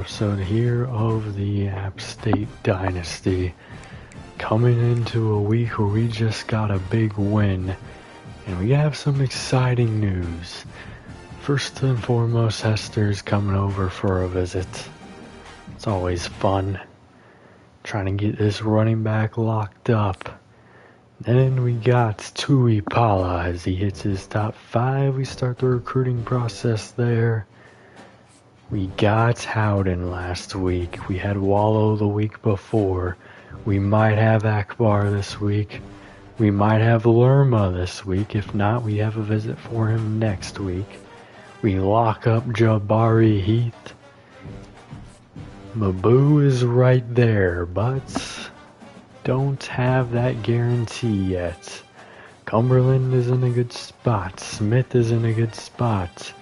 episode here of the App State Dynasty, coming into a week where we just got a big win, and we have some exciting news. First and foremost, Hester's coming over for a visit. It's always fun trying to get this running back locked up. Then we got Tui Pala as he hits his top 5. We start the recruiting process there. We got Howden last week. We had Wallow the week before. We might have Akbar this week. We might have Lerma this week. If not, we have a visit for him next week. We lock up Jabari Heath. Mabu is right there, but don't have that guarantee yet. Cumberland is in a good spot. Smith is in a good spot.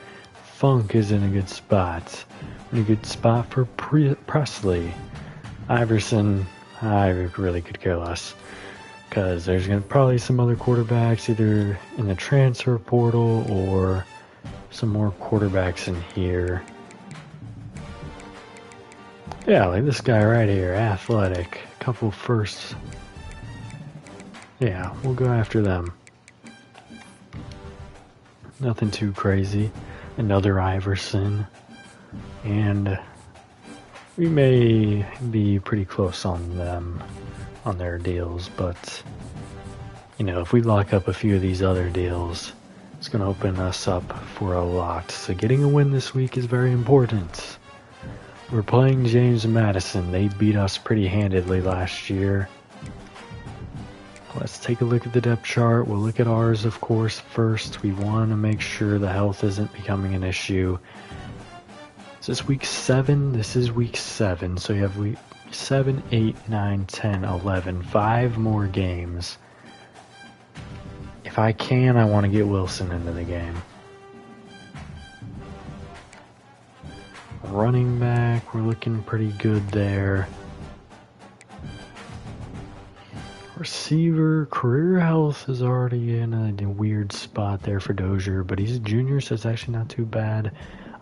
Funk is in a good spot. In a good spot for Presley. Iverson, I really could care less. Because there's going to probably some other quarterbacks either in the transfer portal or some more quarterbacks in here. Yeah, like this guy right here, athletic. Couple firsts. Yeah, we'll go after them. Nothing too crazy. Another Iverson, and we may be pretty close on them, on their deals, but you know, if we lock up a few of these other deals, it's going to open us up for a lot. So getting a win this week is very important. We're playing James Madison. They beat us pretty handedly last year. Let's take a look at the depth chart. We'll look at ours, of course, first. We want to make sure the health isn't becoming an issue. Is this week 7? This is week 7. So you have week 7, 8, 9, 10, 11. 5 more games. If I can, I want to get Wilson into the game. Running back, we're looking pretty good there. Receiver, career health is already in a weird spot there for Dozier, but he's a junior, so it's actually not too bad.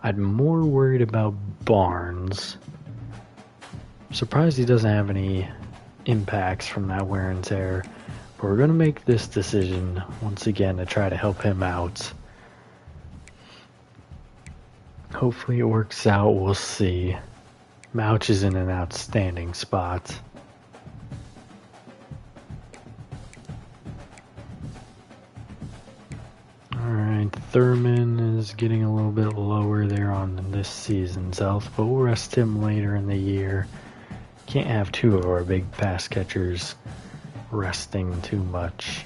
I'm more worried about Barnes. I'm surprised he doesn't have any impacts from that wear and tear, but we're going to make this decision once again to try to help him out. Hopefully it works out, we'll see. Mouch is in an outstanding spot. Alright, Thurman is getting a little bit lower there on this season's health, but we'll rest him later in the year. Can't have two of our big pass catchers resting too much.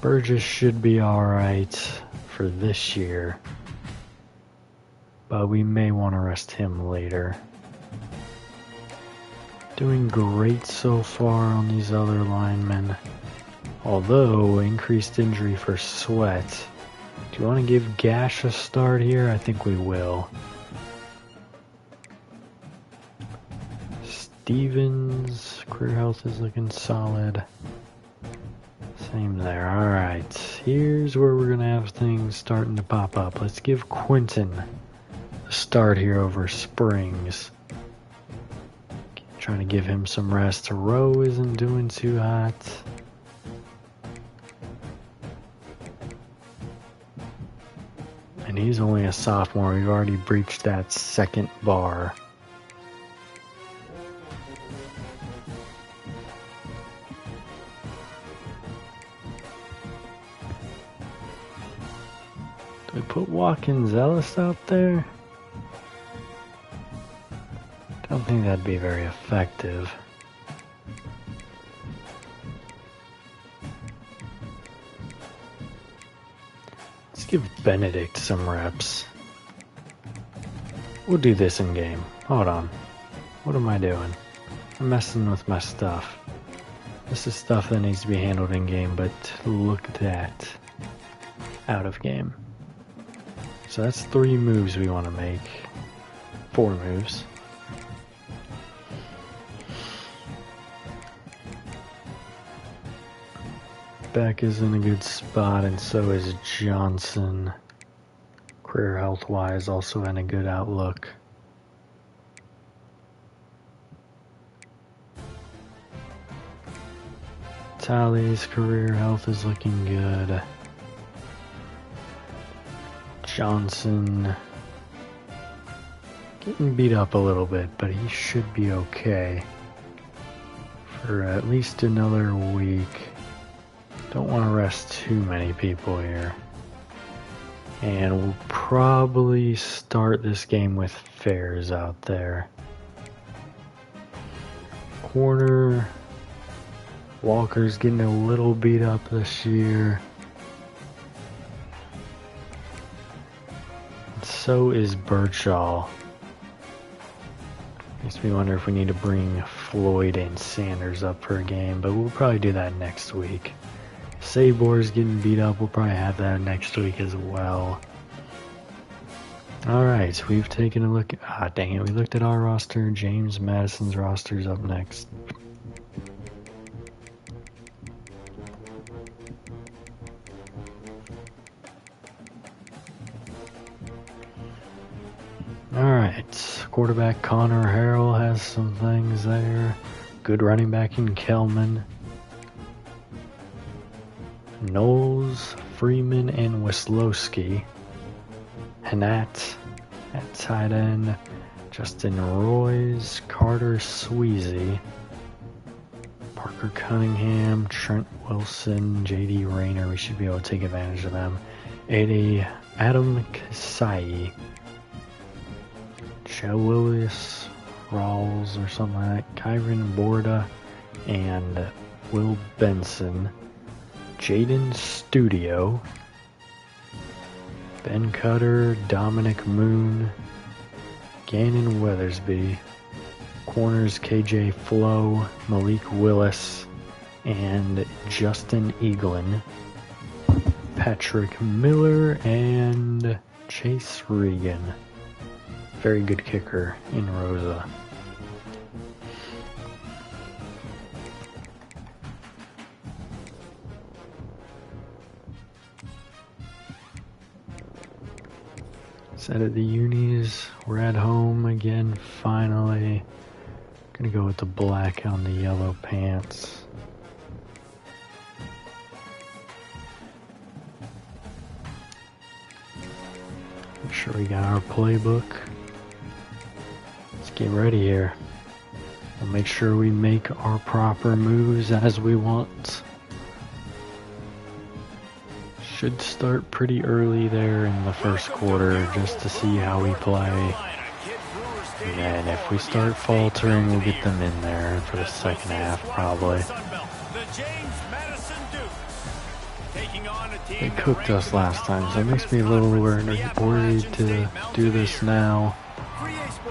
Burgess should be alright for this year, but we may want to rest him later. Doing great so far on these other linemen. Although, increased injury for Sweat. Do you want to give Gash a start here? I think we will. Stevens, career health is looking solid. Same there. Alright, here's where we're going to have things starting to pop up. Let's give Quentin a start here over Springs. Trying to give him some rest. Rowe isn't doing too hot. And he's only a sophomore. We've already breached that second bar. Do we put Watkins Ellis out there? Don't think that'd be very effective. Let's give Benedict some reps. We'll do this in game. Hold on. What am I doing? I'm messing with my stuff. This is stuff that needs to be handled in game, but look at that. Out of game. So that's 3 moves we want to make. 4 moves. Beck is in a good spot, and so is Johnson. Career health-wise, also in a good outlook. Talley's career health is looking good. Johnson getting beat up a little bit, but he should be okay for at least another week. Don't want to rest too many people here. And we'll probably start this game with Fairs out there. Corner, Walker's getting a little beat up this year. And so is Birchall. Makes me wonder if we need to bring Floyd and Sanders up for a game, but we'll probably do that next week. Sabor's getting beat up, we'll probably have that next week as well. Alright, we've taken a look at, dang it, we looked at our roster. James Madison's roster's up next. Alright, quarterback Connor Harrell has some things there. Good running back in Kelman. Knowles, Freeman, and Wislowski. Hanat at tight end. Justin Royce, Carter Sweezy. Parker Cunningham, Trent Wilson, J.D. Rayner. We should be able to take advantage of them. Adam Kasai. Joe Willis, Rawls or something like that. Kyron Borda and Will Benson. Jaden Studio, Ben Cutter, Dominic Moon, Gannon Weathersby, corners KJ Flo, Malik Willis, and Justin Eaglin, Patrick Miller, and Chase Regan. Very good kicker in Rosa. Set at the unis, we're at home again finally. Gonna go with the black on the yellow pants. Make sure we got our playbook. Let's get ready here. We'll make sure we make our proper moves as we want. Should start pretty early there in the first quarter just to see how we play. And then if we start faltering, we'll get them in there for the second half probably. They cooked us last time, so it makes me a little worried to do this now.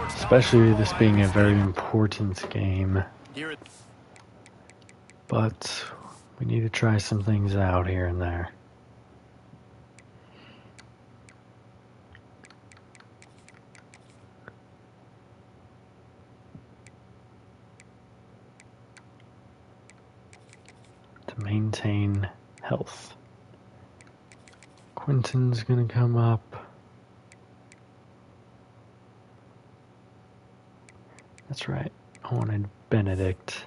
Especially this being a very important game. But we need to try some things out here and there. To maintain health. Quinton's gonna come up. That's right, I wanted Benedict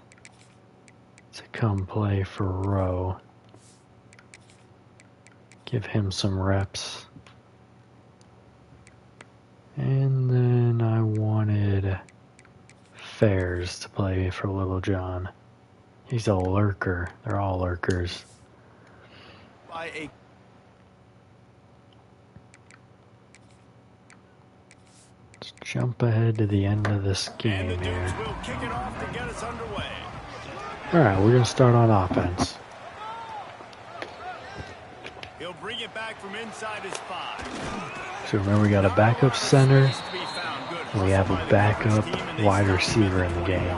to come play for Rowe. Give him some reps. And then I wanted Fairs to play for Little John. He's a lurker. They're all lurkers. Let's jump ahead to the end of this game here. Alright, we're going to start on offense. He'll bring it back from inside his 5. So remember, we got a backup center. And we have a backup wide receiver in the game.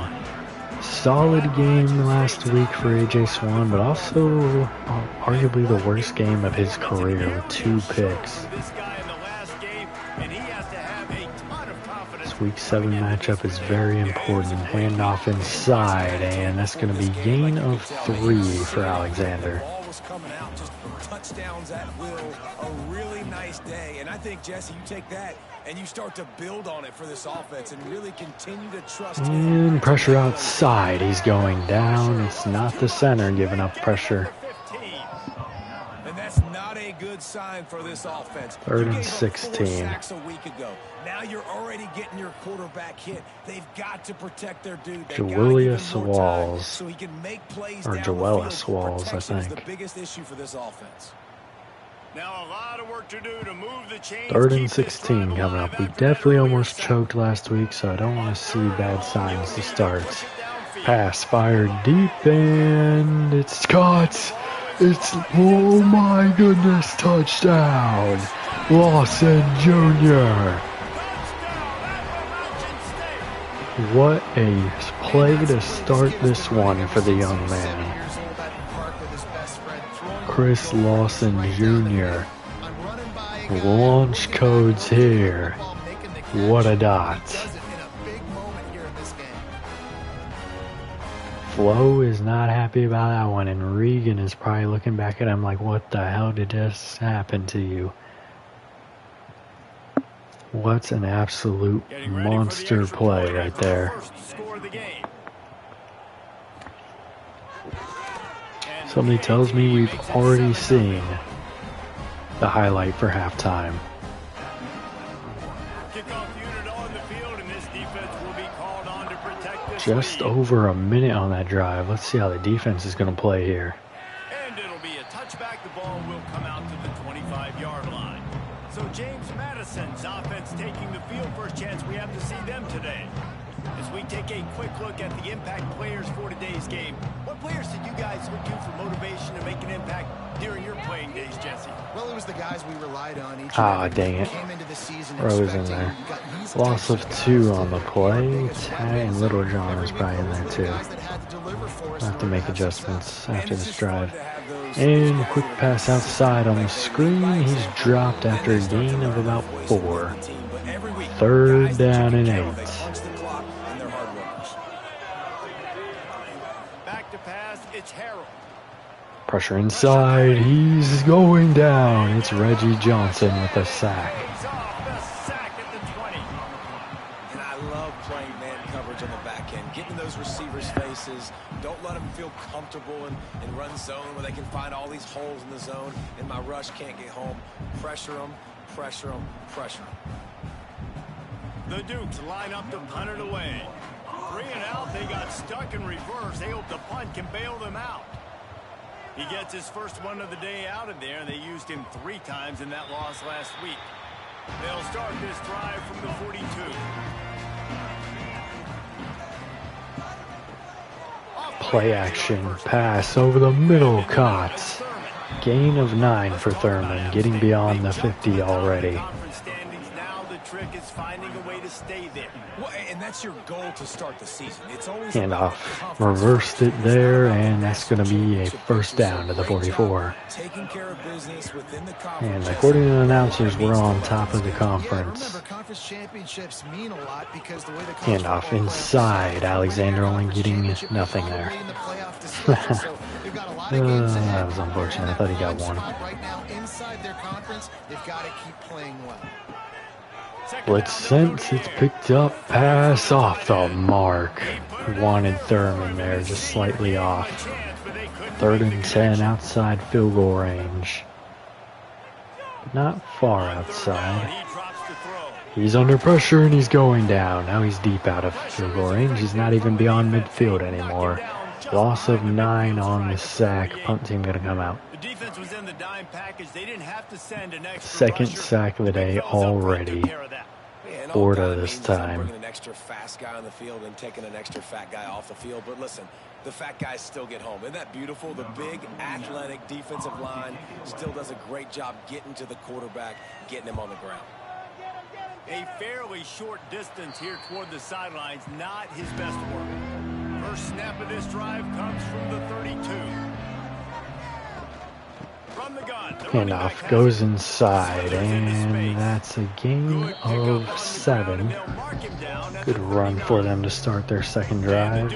Solid game last week for AJ Swan, but also arguably the worst game of his career with 2 picks. This week 7 matchup is very important. Handoff inside, and that's going to be gain of 3 for Alexander. almost coming out, just touchdowns at will. A really nice day. And I think, Jesse, you take that and you start to build on it for this offense and really continue to trust him. And pressure outside. He's going down. It's not the center giving up pressure. And that's not a good sign for this offense. 3rd and 16. Sacks a week ago. Now you're already getting your quarterback hit. They've got to protect their dude. Joelius Walls, so he can make plays or Joellis Walls, I think. Is the biggest issue for this offense. Now a lot of work to do to move the chains. 3rd and 16 coming up. We definitely almost choked last week, so I don't want to see bad signs to start. Pass fired deep, and it's caught. It's, oh my goodness, touchdown. Lawson Jr. What a play to start this one for the young man. Chris Lawson Jr. Launch codes here. What a dot. Flo is not happy about that one, and Regan is probably looking back at him like, what the hell did this happen to you? What's an absolute monster play right there. Somebody tells me we've already seen the highlight for halftime. Just over a minute on that drive. Let's see how the defense is going to play here. And it'll be a touchback. The ball will come out to the 25-yard line. So James Madison's offense taking the field. First chance we have to see them today. As we take a quick look at the impact players for today's game, what players did you guys look to for motivation to make an impact during your playing days, Jesse? Well, it was the guys we relied on each dang it. Rose in there. Loss of 2 on the play. And Little John is probably in there too. I'll have to make adjustments after this drive. And quick pass outside on the screen. He's dropped after a gain of about 4. 3rd down and 8. Back to pass, it's Harold. Pressure inside. He's going down. It's Reggie Johnson with a sack. And I love playing man coverage on the back end, getting those receivers' faces. Don't let them feel comfortable in run zone where they can find all these holes in the zone and my rush can't get home. Pressure them, pressure them, pressure them. The Dukes line up to punt it away. 3 and out, they got stuck in reverse. They hope the punt can bail them out. He gets his first one of the day out of there, and they used him 3 times in that loss last week. They'll start this drive from the 42. Play action pass over the middle caught. Gain of 9 for Thurman, getting beyond the 50 already. Trick is finding a way to stay there. Well, and that's your goal to start the season. It's always handoff. Reversed it there, and that's going to be a first down to the 44. Taking care of business within the and according to the announcers, we're on top of the conference. Handoff inside. Alexander only getting nothing there. That was unfortunate. I thought he got 1. Right now, inside their conference, they've got to keep playing well. Blitz sense, it's picked up, pass off the mark. Wanted Thurman there, just slightly off. 3rd and 10, outside field goal range. Not far outside. He's under pressure and he's going down. Now he's deep out of field goal range. He's not even beyond midfield anymore. Loss of 9 on the sack. Punt team gonna come out. Second sack of the day already. Florida this time. Bringing an extra fast guy on the field and taking an extra fat guy off the field. But listen, the fat guys still get home. Isn't that beautiful? The big, athletic defensive line still does a great job getting to the quarterback, getting him on the ground. A fairly short distance here toward the sidelines, not his best work. First snap of this drive comes from the 32. Handoff goes inside, and that's a gain of 7. Good run for them to start their second drive.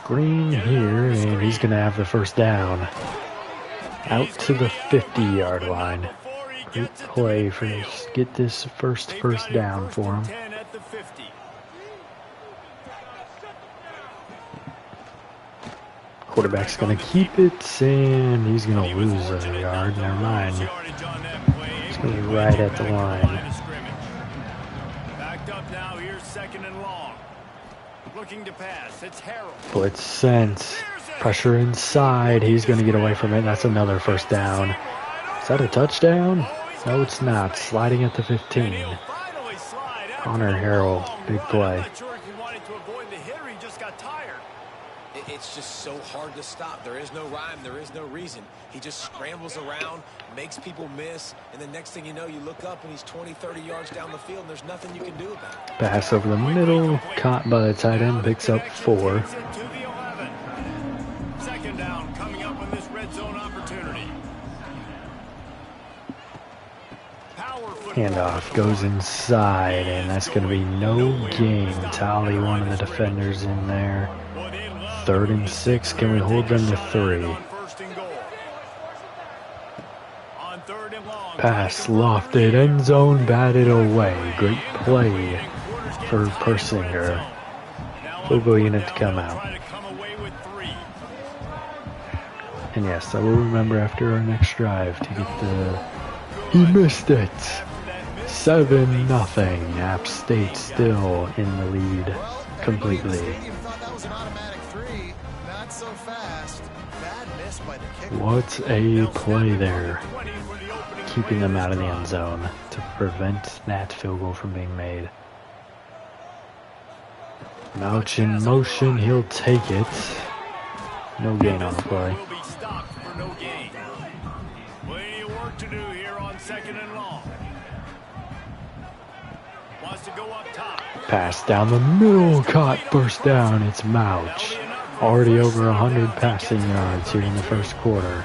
screen here, and he's going to have the first down. Out to the 50-yard line. Great play for get this first down for him. Quarterback's going to keep it, and he's going to lose a yard. Never mind. He's going to be right at the line. Backed up now. Here's 2nd and long. Looking to pass. It's Harold. Blitz sent. Pressure inside. He's going to get away from it. That's another first down. Is that a touchdown? No, it's not. Sliding at the 15. Connor Harrell, big play. It's just so hard to stop. There is no rhyme. There is no reason. He just scrambles around, makes people miss, and the next thing you know, you look up and he's 20, 30 yards down the field, and there's nothing you can do about it. Pass over the middle, caught by the tight end, picks up 4. 2nd down coming up on this red zone opportunity. Handoff goes inside, and that's going to be no gain. Tally one of the defenders in there. 3rd and 6. Can we hold them to 3? Pass lofted, end zone, batted away. Great play for Persinger. Field goal unit to come out. And yes, I will remember after our next drive to get the... He missed it! 7-0. App State still in the lead completely. What a play there. Keeping them out of the end zone to prevent that field goal from being made. Mouch in motion, he'll take it. No gain on the play. Plenty of work to do here on 2nd and long. Wants to go up top. Pass down the middle, caught, first down. It's Mouch. Already over 100 passing yards here in the first quarter.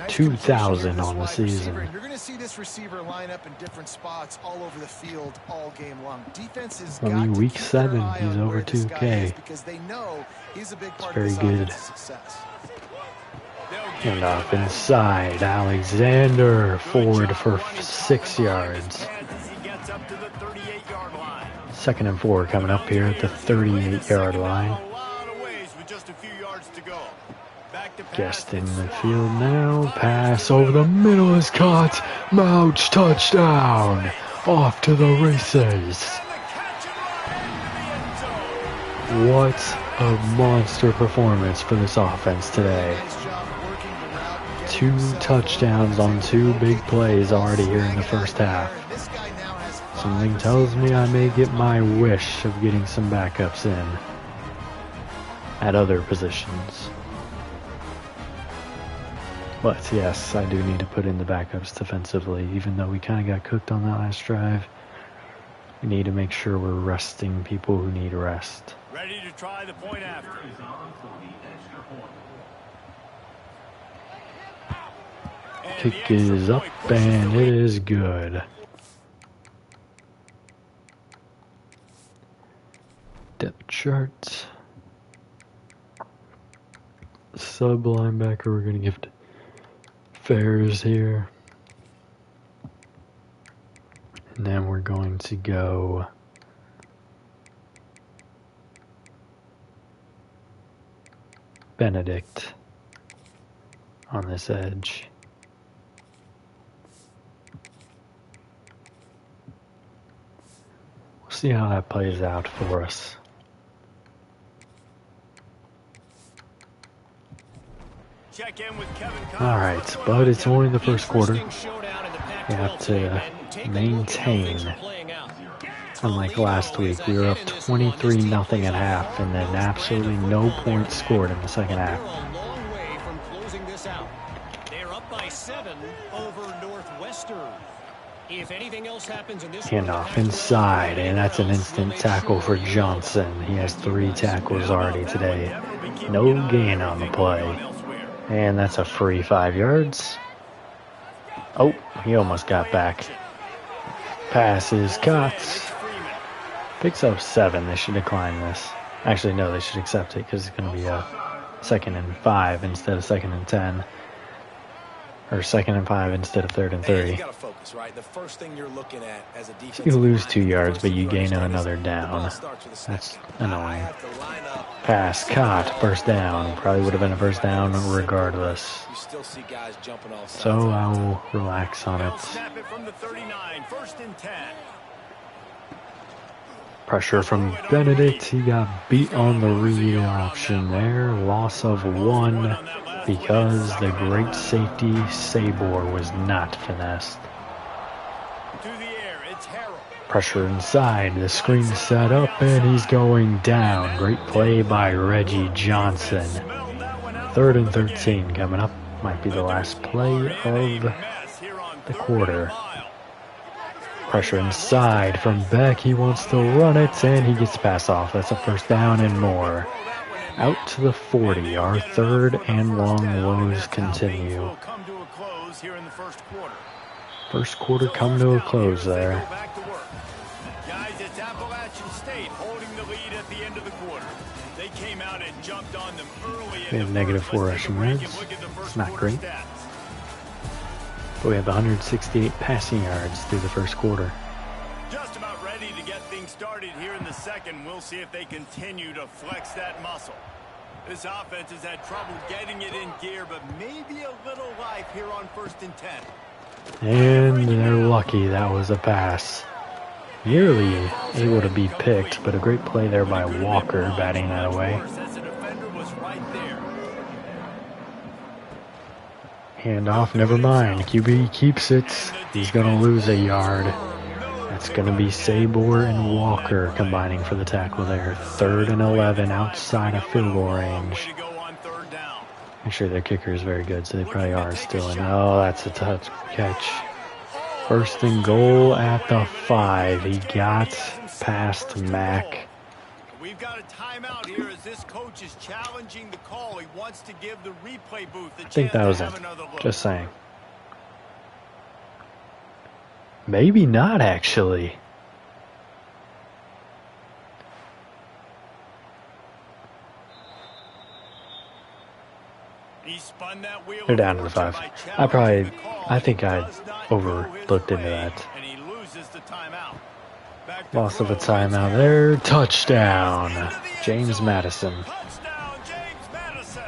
2,000 on the season. You're going to see this receiver line up in different spots all over the field all game long. Defense is only week 7. He's over 2K. Because they know he's a big part very of good. Success. And off inside, Alexander forward for 6 yards. 2nd and 4 coming up here at the 38-yard line. Guest in the field now. Pass over the middle is caught. Mouch touchdown. Off to the races. What a monster performance for this offense today. 2 touchdowns on 2 big plays already here in the first half. Something tells me I may get my wish of getting some backups in at other positions. But yes, I do need to put in the backups defensively. Even though we kind of got cooked on that last drive, we need to make sure we're resting people who need rest. Ready to try the point after. Kick is up and it is good. Depth chart. Sub linebacker, we're going to give to Fairs here. And then we're going to go Benedict on this edge. We'll see how that plays out for us. Alright, but it's only the first quarter. We have to maintain. Unlike last week, we were up 23-0 at half, and then absolutely no points scored in the second half. They're up by 7 over Northwestern. If anything else happens in this handoff inside, and that's an instant tackle for Johnson. He has 3 tackles already today. No gain on the play. And that's a free 5 yards. Oh, he almost got back. Pass is caught. Picks up 7. They should decline this. Actually, no, they should accept it because it's going to be a 2nd and 5 instead of 2nd and 10. Or 2nd and 5 instead of 3rd and 30. You gotta focus, right? The first thing you're looking at as a defensive You lose line, 2 yards, but first you thing gain understand another is the down. ball starts with a snap. That's I annoying. have to line up. Pass caught, first down. Probably would have been a first down regardless. You still see guys jumping off sides So all the I time. will relax on They'll it. snap it from the 39, 1st and 10. Pressure from Benedict. He got beat on the read option there. Loss of 1 because the great safety Sabor was not finessed. To the air, it's Harrell. Pressure inside. The screen set up and he's going down. Great play by Reggie Johnson. 3rd and 13 coming up. Might be the last play of the quarter. Pressure inside from Beck. He wants to run it, and he gets passed off. That's a first down and more. Out to the 40. Our 3rd and long woes continue. First quarter come to a close there. Guys, it's Appalachian State holding the lead at the end of the quarter. They came out and jumped on them early. We have -4 rushing yards. It's not great. But we have 168 passing yards through the first quarter. Just about ready to get things started here in the second. We'll see if they continue to flex that muscle. This offense has had trouble getting it in gear, but maybe a little life here on 1st and 10. And they're lucky that was a pass. Nearly able to be picked, but a great play there by Walker batting that away. Handoff, never mind. QB keeps it. He's going to lose a yard. That's going to be Sabor and Walker combining for the tackle there. 3rd and 11 outside of field goal range. I'm sure their kicker is very good, so they probably are still in. Oh, that's a touch catch. 1st and goal at the 5. He got past Mack. We've got a timeout here as this coach is challenging the call. He wants to give the replay booth a I think chance that was to it. have another look. Just saying. Maybe not, actually. He spun that wheel. They're down to the 5. I think I overlooked into that. And he loses the timeout. Back to Loss of a throw. timeout there. Touchdown, James Madison. Touchdown, James Madison.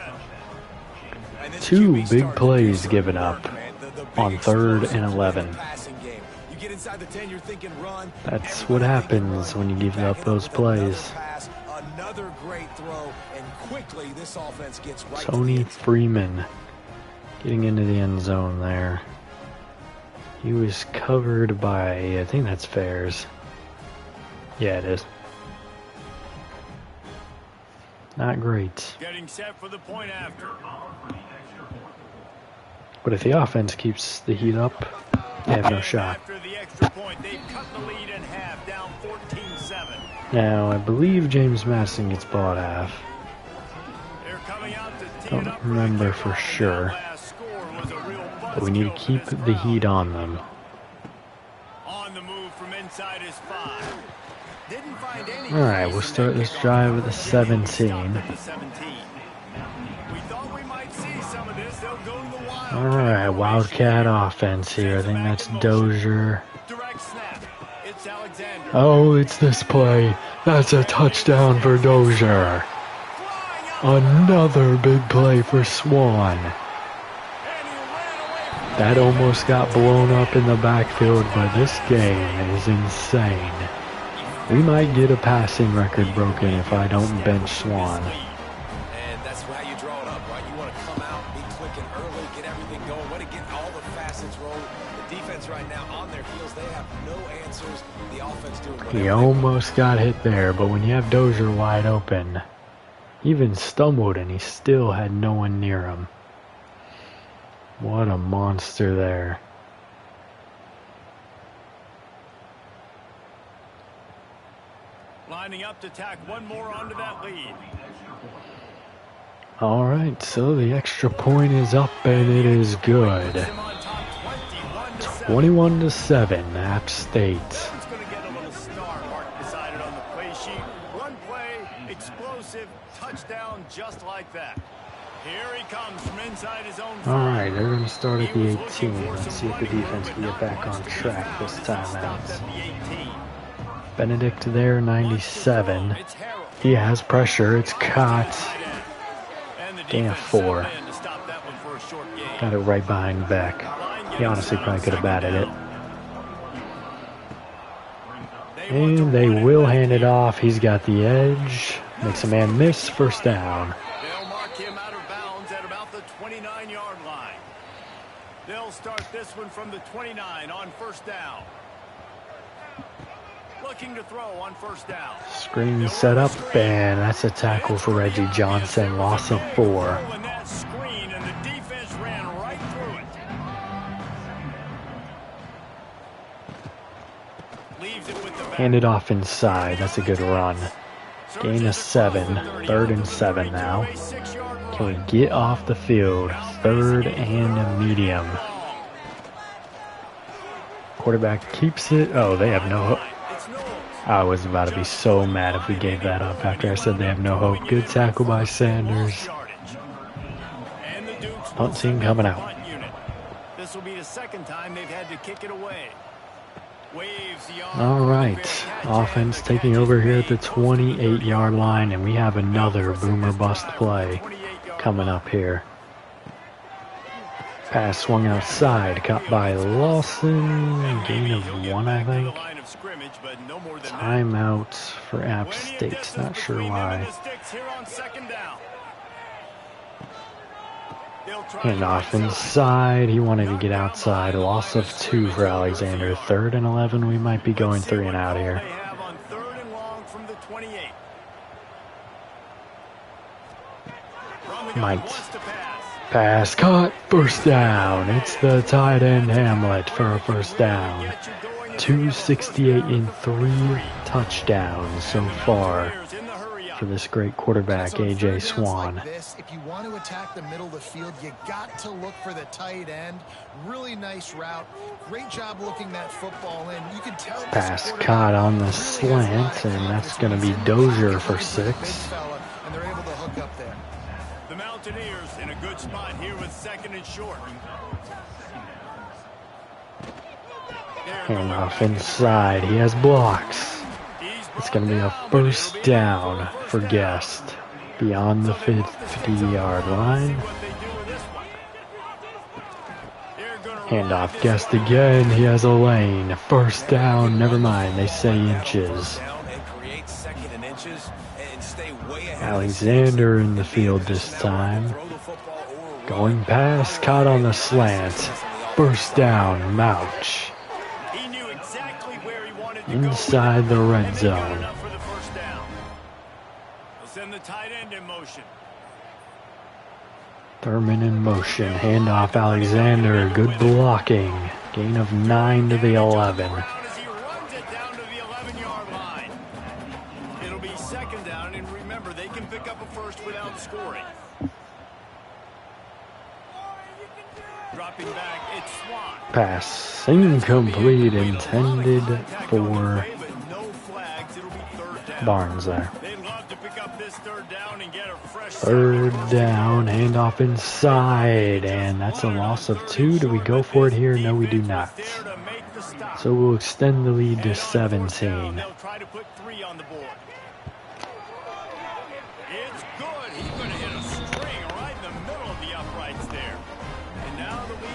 And this 2 QB big started plays to given work, up man. The on big 3rd and explosive 11. passing game. You get inside the 10, you're thinking run. That's Everybody what thinking happens run. when you give Back up it those with another plays. pass, another great throw, and quickly this offense gets right to the Tony end zone. Freeman getting into the end zone there. He was covered by, I think that's Fairs. Yeah, it is. Not great. Getting set for the point after. But if the offense keeps the heat up, they have no shot. After the extra point, they've cut the lead in half, down 14-7. Now, I believe James Madison gets ball at half. They're coming out to tee it Don't up remember right for there. sure. That last score was a real But we need to buzzkill keep for this the crowd. heat on them. On the move from inside his 5. Didn't find any. Alright, we'll start this drive with a 17. We thought we might see some of this. They'll go to the wild. Alright, Wildcat offense here. I think that's Dozier. Direct snap. It's Alexander. Oh, it's this play. That's a touchdown for Dozier. Another big play for Swan. That almost got blown up in the backfield, but this game is insane. We might get a passing record broken if I don't bench Swan. And that's how you draw it up, right? You want to come out, be clicking early, get everything going, want to get all the facets rolling. The defense right now on their heels, they have no answers. The offense doing whatever He they almost got hit there, but when you have Dozier wide open, he even stumbled and he still had no one near him. What a monster there. Lining up to tack one more onto that lead. Alright, so the extra point is up and it is good. 21-7, App State. It's going to get a little star mark beside it on the play sheet. One play, explosive. down just like that. Here he comes from inside his own. All right, they're going to start at the 18. Let's see if the defense can get back on track this time out. Benedict there, 97. He has pressure. It's caught. Gain of 4. Got it right behind Beck. He honestly probably could have batted it. And they will hand it off. He's got the edge. Makes a man miss. First down. They'll mark him out of bounds at about the 29-yard line. They'll start this one from the 29 on first down. Looking to throw on first down. Screen set up, and that's a tackle for Reggie Johnson. Loss of 4. Handed off inside. That's a good run. Gain of 7. 3rd and 7 now. Can we get off the field? 3rd and medium. Quarterback keeps it. Oh, they have no hope. I was about to be so mad if we gave that up after I said they have no hope. Good tackle by Sanders. Punt team coming out. This will be the second time they've had to kick it away. All right, offense taking over here at the 28-yard line, and we have another boomer bust play coming up here. Pass swung outside, caught by Lawson. Gain of 1, I think. Timeout for App State. Not sure why. Hand off inside. He wanted to get outside. Loss of 2 for Alexander. 3rd and 11. We might be going 3 and out here. Might. Pass caught. First down. It's the tight end Hamlet for a first down. 268 in 3 touchdowns so far for this great quarterback, AJ Swan. If you want to attack the middle of the field, you got to look for the tight end. Really nice route. Great job looking that football in. You can tell. Pass caught on the slant, and that's going to be Dozier for 6. And they're able to hook up there. The Mountaineers in a good spot here with 2nd and short. Hand off inside. He has blocks. It's going to be a first down for Guest beyond the 50-yard line. Hand off Guest again. He has a lane. First down. Never mind. They say inches. Alexander in the field this time. Going past. Caught on the slant. First down. Mouch. Inside the red zone. Thurman in motion. Handoff Alexander. Good blocking. Gain of 9 to the 11. It'll be 2nd down, and remember, they can pick up a first without scoring. Dropping back, it's Swan. Pass incomplete, intended for Barnes there. 3rd down, handoff inside, and that's a loss of 2. Do we go for it here? No, we do not. So we'll extend the lead to 17.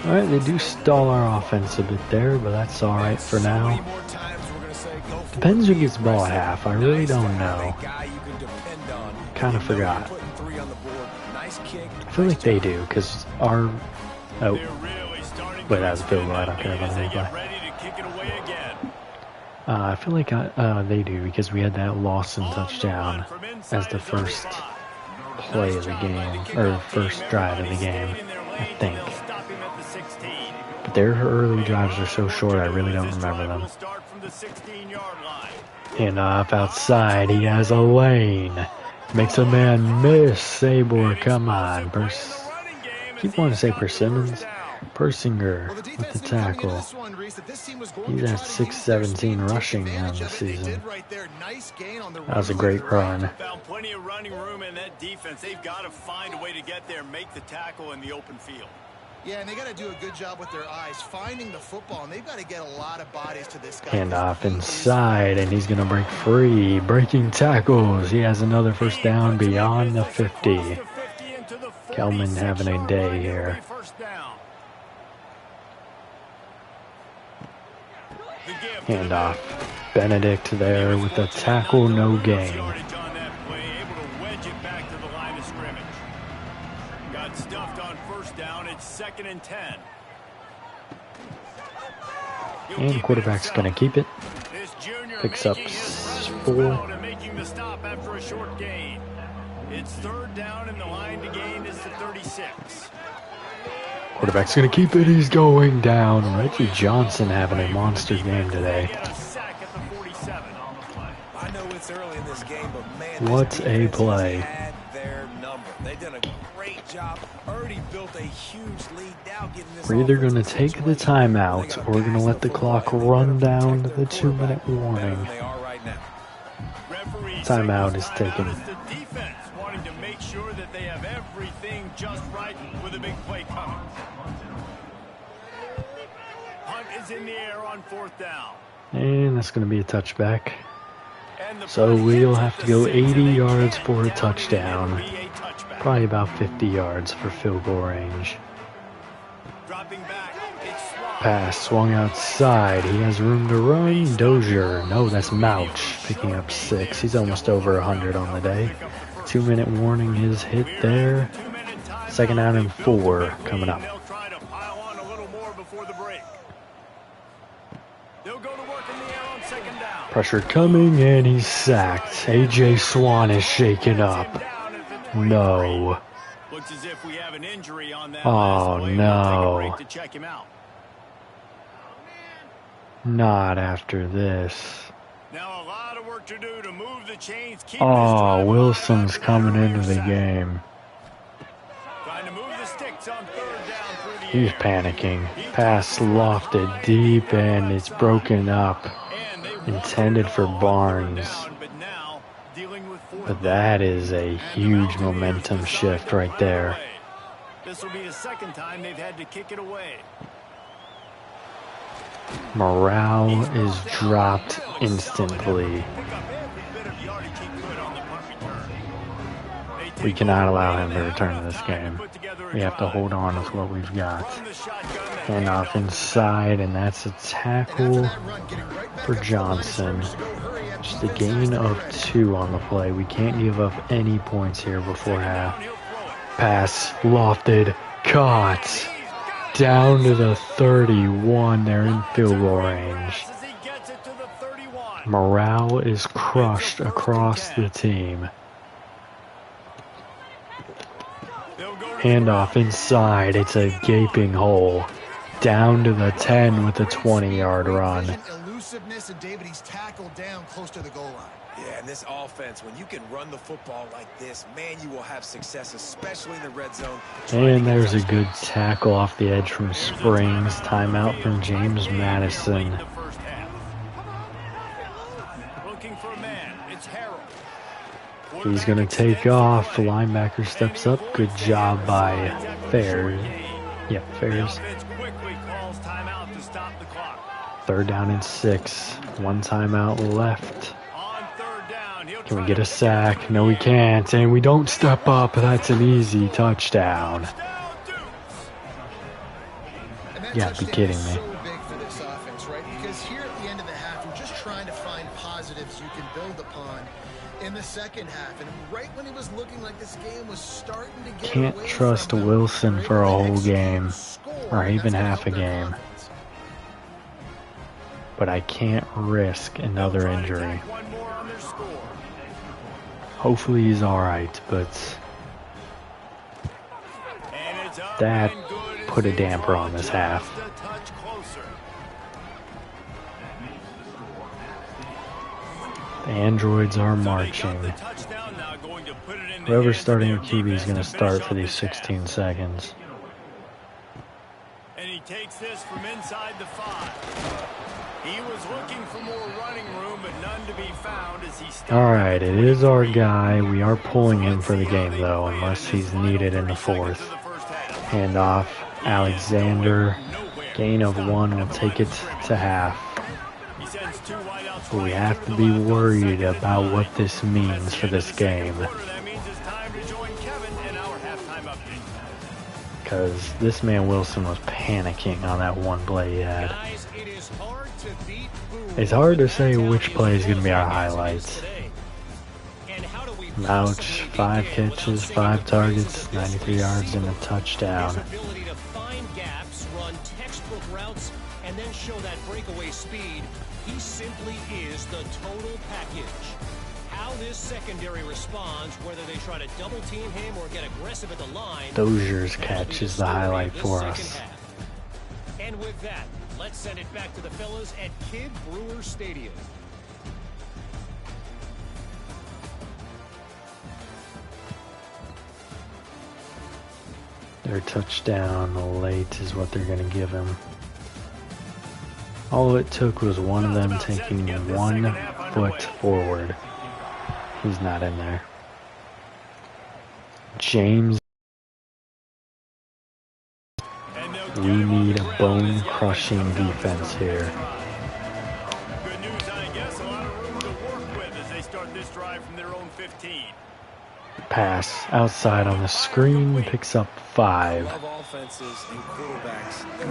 Alright, they do stall our offense a bit there, but that's alright for now. Depends who gets the ball at half. I really don't know. Kind of forgot. I feel like they do, because our... Oh. Wait, that was a field goal. I don't care about any play. I feel like they do, because we had that Lawson touchdown as the first play of the game, or first drive of the game, I think. But their early drives are so short, I really don't remember them. And off outside, he has a lane. Makes a man miss. Sabor, come on. Keep wanting to say Persimmons. Persinger Well, the with the defense knew coming into tackle. this one, Reese, that this team was going He's to at try to use their 617 speed and take rushing on advantage the of it. They season. did right there. Nice gain on the That was a run great to the right. run. Found plenty of running room in that defense. They've got to find a way to get there, make the tackle in the open field. Yeah, and they got to do a good job with their eyes, finding the football, and they've got to get a lot of bodies to this guy. Hand off inside, and he's going to break free. Breaking tackles. He has another first down beyond the 50. Kelman having a day here. Hand off. Benedict there with the tackle, no gain. Got stuffed on first down. It's 2nd and 10. And the quarterback's going to keep it. Picks up 4. Making the stop after a short gain. It's 3rd down, and the line to gain is the 36. Quarterback's going to keep it. He's going down. Reggie Johnson having a monster game today. I know it's early in this game, but man, what a play. had their number. They've done a great job. Already built a huge lead now, getting this. We're either going to take the timeout or we're going to let the clock run down to the 2-minute warning. Timeout is taken. The defense wanting to make sure that they have everything just right with a big play coming. Hunt is in the air on 4th down. And that's going to be a touchback. So we'll have to go 80 yards for a touchdown. Probably about 50 yards for field goal range. Pass swung outside. He has room to run. Dozier. No, that's Mouch picking up 6. He's almost over 100 on the day. 2-minute warning is hit there. 2nd down and 4 coming up. Pressure coming, and he's sacked. A.J. Swan is shaken up. No. Looks as if we have an injury on that. Oh, no. To check him out. Not after this. Now a lot of work to do to move the chains. Oh, Wilson's coming into the game. Trying to move the sticks on 3rd down through the He's air. panicking. Pass lofted deep, and it's broken up. Intended for Barnes. But that is a huge momentum shift right there. This will be the 2nd time they've had to kick it away. Morale is dropped instantly. We cannot allow him to return to this game. We have to hold on with what we've got. Hand off inside, and that's a tackle for Johnson. Just a gain of 2 on the play. We can't give up any points here before half. Pass lofted, caught. Down to the 31. They're in field goal range. Morale is crushed across the team. Handoff inside. It's a gaping hole. Down to the 10 with a 20-yard run. Elusiveness, and David, he's tackled down close to the goal line. Yeah, and this offense, when you can run the football like this, man, you will have success, especially in the red zone. And there's a good tackle off the edge from Springs. Timeout from James Madison. Looking for a man. It's Harold. He's going to take off. The linebacker steps up. Good job by Fairs. Yeah, Fairs. 3rd down and 6. 1 timeout left. Can we get a sack? No, we can't. And we don't step up. That's an easy touchdown. You gotta be kidding me. So big for this offense, right? Because here at the end of the half, you're just trying to find positives you can build upon in the 2nd half. And right when it was looking like this game was starting to get Can't trust Wilson for a whole game or even half a game. But I can't risk another injury. Hopefully he's alright, but that put a damper on this half. The androids are marching. Whoever's starting at QB is going to start for these 16 seconds. takes this from inside the 5. He was looking for more running room, but none to be found as he started. Alright, it is our guy. We are pulling him for the game, though, unless he's needed in the 4th. Handoff, Alexander. Gain of 1 will take it to half. But we have to be worried about what this means for this game. Because this man Wilson was panicking on that one play he had. It's hard to say which play is going to be our highlights. Ouch, 5 catches, 5 targets, 93 yards and a touchdown. And then show that breakaway speed. He simply is the total package. How this secondary responds, whether they try to double team him or get aggressive at the line. Dozier's catch is the highlight for us. And with that, let's send it back to the fellas at Kid Brewer Stadium. Their touchdown late is what they're going to give him. All it took was one of them taking 1 foot forward. He's not in there. James. We need a bone-crushing defense here. Good news, I guess. A lot of room to work with as they start this drive from their own 15. Pass outside on the screen, picks up 5.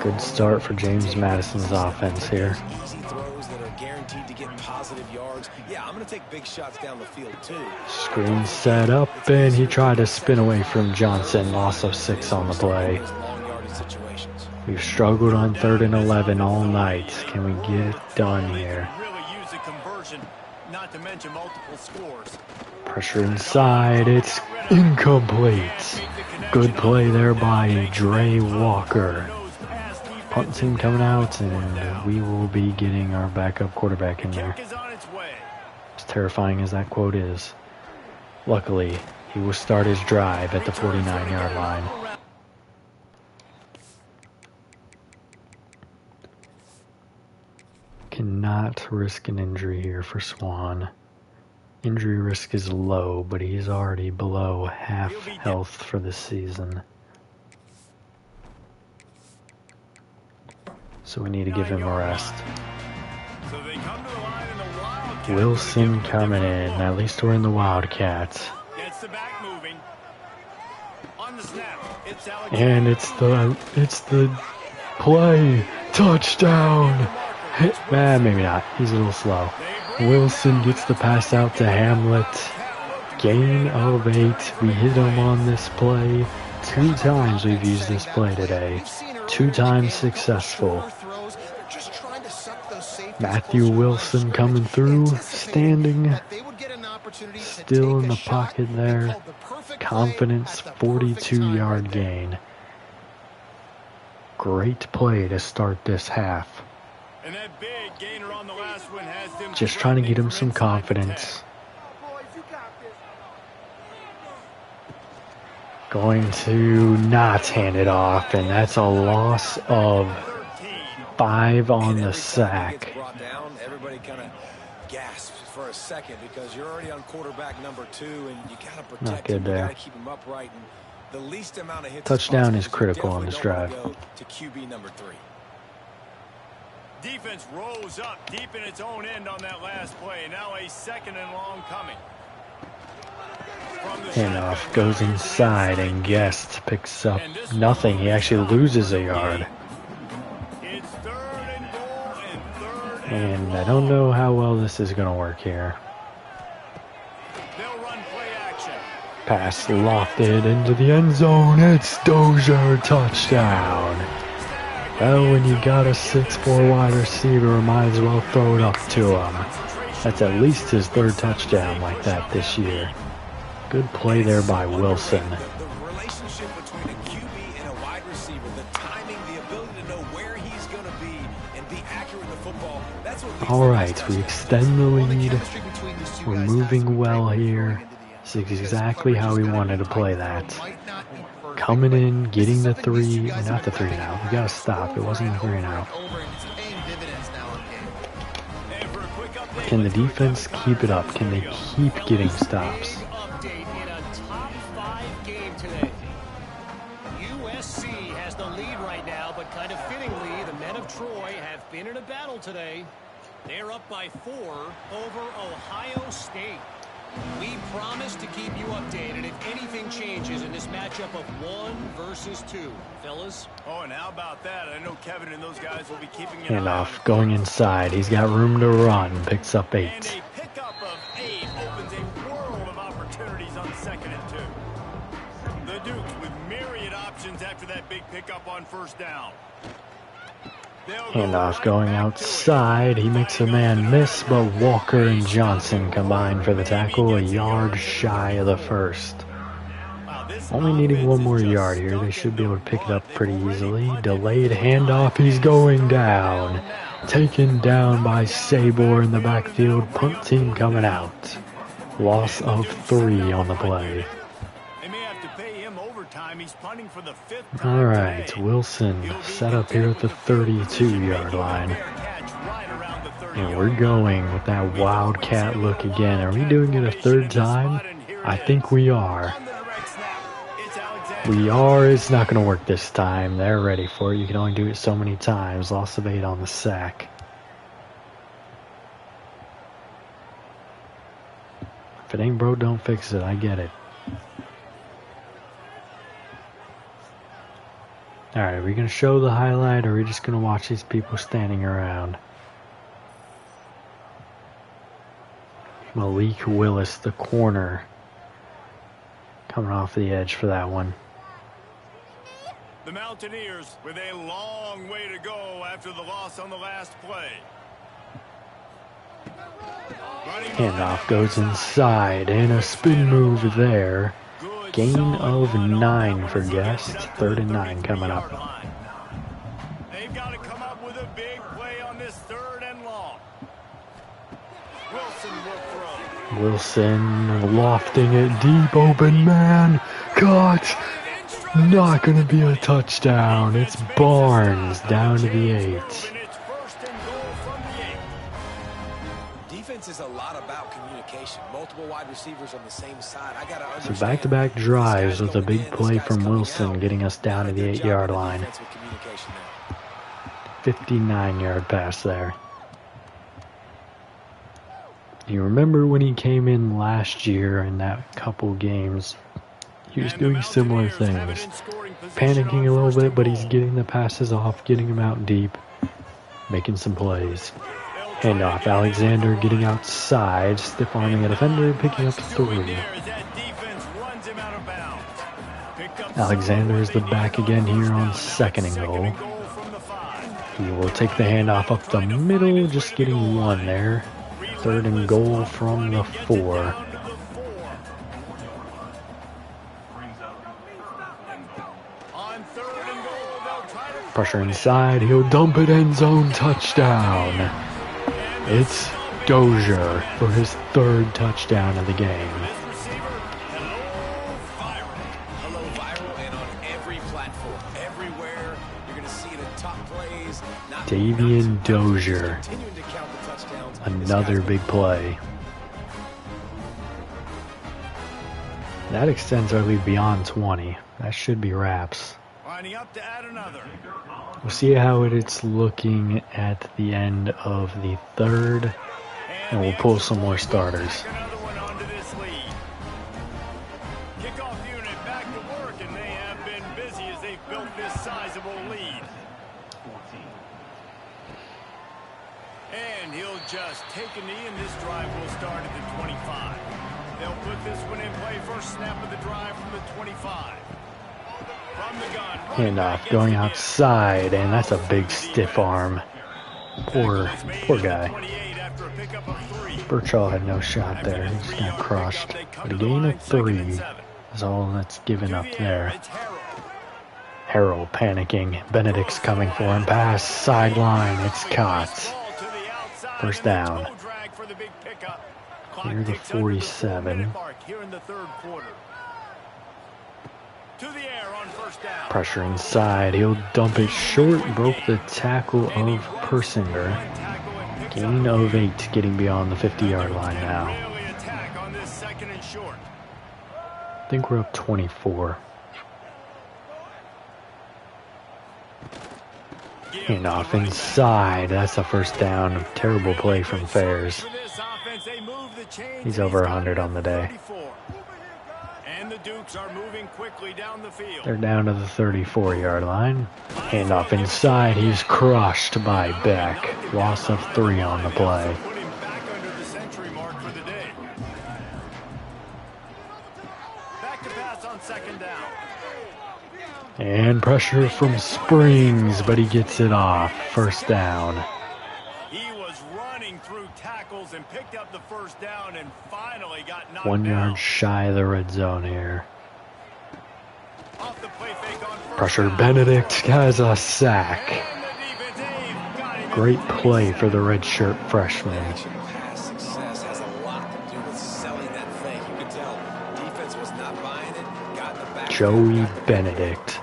Good start for James Madison's offense here. Easy throws that are guaranteed to get positive yards. Yeah, I'm going to take big shots down the field too. Screen set up, and he tried to spin away from Johnson. Loss of 6 on the play. We've struggled on 3rd and 11 all night. Can we get it done here? Really use a conversion, not to mention multiple scores. Pressure inside, it's incomplete. Good play there by Dre Walker. Punt team coming out, and we will be getting our backup quarterback in there. As terrifying as that quote is. Luckily, he will start his drive at the 49-yard line. Cannot risk an injury here for Swan. Injury risk is low, but he's already below half health for the season. So we need to give him a rest. Wilson coming in. At least we're in the Wildcats. And it's the play. Touchdown. Maybe not. He's a little slow. Wilson gets the pass out to Hamlet. Gain of 8. We hit him on this play. 2 times we've used this play today. 2 times successful. Matthew Wilson coming through. Standing. Still in the pocket there. Confidence 42-yard gain. Great play to start this half. And that big gainer on the last one has them just trying to get him some confidence. Going to not hand it off, and that's a loss of 5 on the sack. Everybody kind of gasps for a second because you're already on quarterback number 2, and you got to protect not good him. there. You got to keep him upright, and the least amount of hits. Touchdown is critical on this drive. To QB number 3. Defense rose up deep in its own end on that last play. Now a 2nd and long coming. Handoff goes inside, and Guest picks up nothing. He actually loses a yard. It's 3rd and goal and 3rd And I don't know how well this is going to work here. They'll run play action. Pass lofted into the end zone. It's Dozier, touchdown. Well, when you got a 6'4" wide receiver, might as well throw it up to him. That's at least his 3rd touchdown like that this year. Good play there by Wilson. The relationship between a QB and a wide receiver, the timing, the ability to know where he's going to be and be accurate in the football, that's what. All right, we extend the lead. We're moving well here. This is exactly how we wanted to play that. coming in, getting the three, not the 3 and out. We gotta stop. It wasn't a 3 and out. Can the defense keep it up? Can they keep getting stops? Update in a top 5 game today. USC has the lead right now, but kind of fittingly, the men of Troy have been in a battle today. They're up by 4 over Ohio State. We promise to keep you updated if anything changes in this matchup of 1 versus 2. Fellas? Oh, and how about that? I know Kevin and those guys will be keeping an Handoff going inside. He's got room to run. Picks up 8. And a pickup of 8 opens a world of opportunities on 2nd and 2. The Dukes with myriad options after that big pickup on 1st down. Handoff going outside. He makes a man miss, but Walker and Johnson combine for the tackle, a yard shy of the first. Only needing 1 more yard here. They should be able to pick it up pretty easily. Delayed handoff. He's going down. Taken down by Sabor in the backfield. Punt team coming out. Loss of 3 on the play. Alright, Wilson set up here at the 32-yard line. And we're going with that Wildcat look again. Are we doing it a 3rd time? I think we are. We are. It's not going to work this time. They're ready for it. You can only do it so many times. Loss of 8 on the sack. If it ain't broke, don't fix it. I get it. Alright, are we going to show the highlight, or are we just going to watch these people standing around? Malik Willis, the corner, coming off the edge for that one. The Mountaineers with a long way to go after the loss on the last play. Handoff goes inside, and a spin move there. Gain of 9 for Guest. 3rd and 9 coming up. They've got to come up with a big play on this 3rd and long. Wilson will throw. Wilson lofting it deep, open man. Caught. Not going to be a touchdown. It's Barnes down to the 8. Defense is a lot about communication. Multiple wide receivers on the same side. I gotta understand. So back-to-back drives with a big play from Wilson getting us down to the 8-yard line. 59-yard pass there. You remember when he came in last year in that couple games, he was doing similar things. Panicking a little bit, but he's getting the passes off, getting them out deep, making some plays. Handoff, Alexander getting outside, stiff-arming a defender, picking up 3. Alexander is the back again here on 2nd and goal. He will take the handoff up the middle, just getting 1 there. 3rd and goal from the 4. Pressure inside, he'll dump it, end zone, touchdown. It's Dozier for his 3rd touchdown of the game. Hello, viral, and on every platform, everywhere, you're going to see the top plays. Davian Dozier. Another big play. That extends our lead beyond 20. That should be wraps. Lining up to add another. We'll see how it's looking at the end of the 3rd, and we'll pull some more starters. Another one onto this lead. Kickoff unit back to work, and they have been busy as they've built this sizable lead. And he'll just take a knee, and this drive will start at the 25. They'll put this one in play. First snap of the drive from the 25. Handoff going outside, and that's a big stiff arm. Poor guy. Birchall had no shot there. He just got crushed. But a gain of 3 is all that's given up there. Harrell panicking. Benedict's coming for him. Pass, sideline. It's caught. 1st down. Near the 47. To the air on first down. Pressure inside. He'll dump it short. Broke the tackle of Persinger. Gain of 8, getting beyond the 50-yard line now. Really attack on this second and short. I think we're up 24. And off inside. That's a first down. Terrible play from Fairs. He's over 100 on the day. And the Dukes are moving quickly down the field. They're down to the 34-yard line. Handoff inside. He's crushed by Beck. Loss of 3 on the play. Put him back under the century mark for the day. Back to pass on second down. And pressure from Springs, but he gets it off. First down. He was running through tackles and picked up the first down and finally got knocked 1 yard down. shy of the red zone here. Off the play fake on first Pressure. down. Benedict has a sack. And the defense, Dave, got him in Great the play face. for the redshirt freshman. Pass success has a lot to do with selling that fake. You could tell defense was not buying it. Got the back. Joey Benedict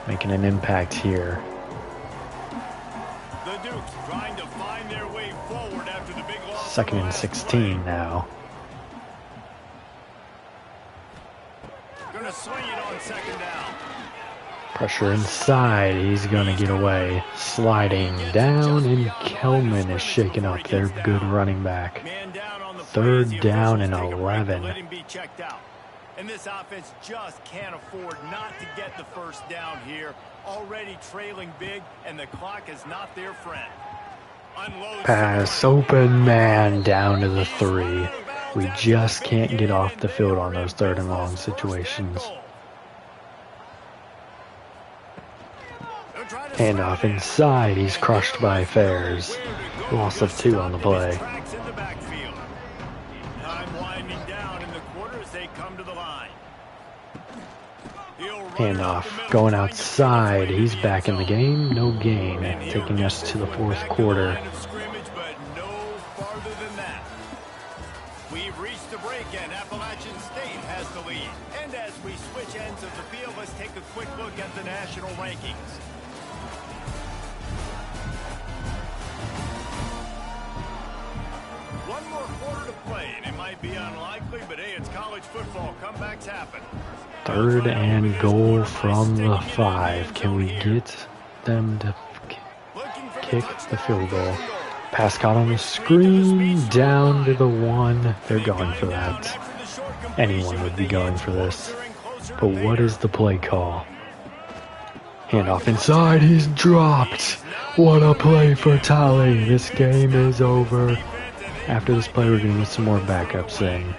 making an impact here. The Dukes trying to find their way forward after the big loss. Second on the and last 16 play. now. Gonna swing it on second down. Pressure inside. He's going to get away. Sliding down, and Kelman is shaken up. Their good running back. Man down on the Third play as the down officials and take a break to 11. let him be checked out. And this offense just can't afford not to get the first down here. Already trailing big, and the clock is not their friend. Unload Pass. Open man down to the 3. We just can't get off the field on those third and long situations. Handoff inside. He's crushed by Fairs. Loss of 2 on the play. Handoff going outside. He's back in the game. No gain. Taking us to the fourth quarter. We've reached the break and Appalachian State has the lead. And as we switch ends of the field, let's take a quick look at the national rankings. One more quarter to play, and it might be unlikely, but hey, it's college football. Comebacks happen. Third and goal from the 5. Can we get them to kick the field goal? Pass caught on the screen, down to the 1. They're going for that. Anyone would be going for this. But what is the play call? Handoff inside, he's dropped. What a play for Tally. This game is over. After this play, we're going to get some more backups in.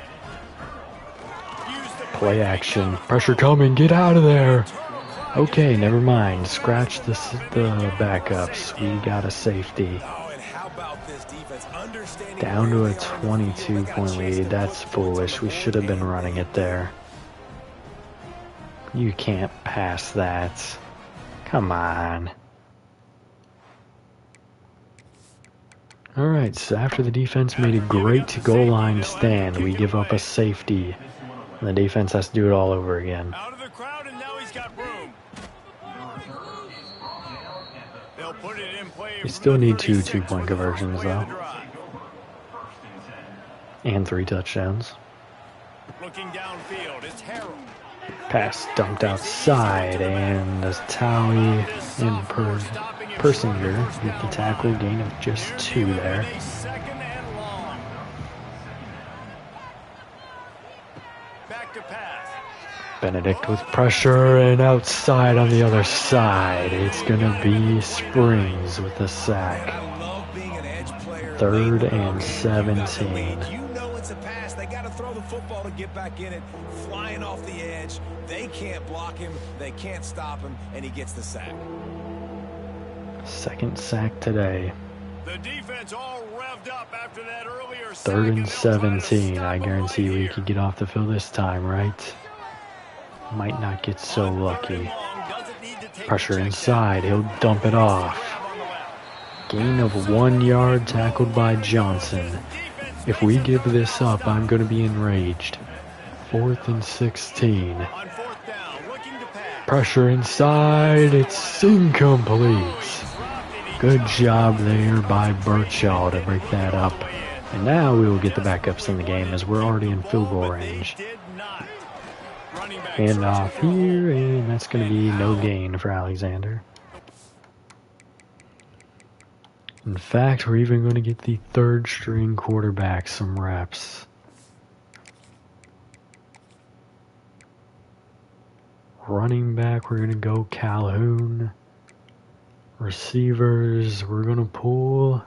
Play action. Pressure coming. Get out of there. Okay, never mind. Scratch the backups. We got a safety. Down to a 22-point lead. That's foolish. We should have been running it there. You can't pass that. Come on. Alright, so after the defense made a great goal line stand, we give up a safety. And the defense has to do it all over again. Out of the crowd, and now he's got room. They'll put it in play. We still need 2 two-point conversions, though. And 3 touchdowns. Looking downfield, it's Harrell. Pass dumped outside, and as Tally and Persinger get the tackle, gain of just 2 there. Second and long. Back to pass. Benedict with pressure, and outside on the other side. It's going to be Springs with the sack. Third and 17. It's a pass. They got to throw the football to get back in it. Flying off the edge. They can't block him. They can't stop him. And he gets the sack. Second sack today. The defense all revved up after that earlier. Third and 17. I guarantee we could get off the field this time, right? Might not get so lucky. Pressure inside. He'll dump it off. Gain of 1 yard, tackled by Johnson. If we give this up, I'm going to be enraged. 4th and 16. On fourth down, looking to pass. Pressure inside. It's incomplete. Good job there by Birchall to break that up. And now we will get the backups in the game as we're already in field goal range. Hand off here, and that's going to be no gain for Alexander. In fact, we're even going to get the third string quarterback some reps. Running back, we're going to go Calhoun. Receivers, we're going to pull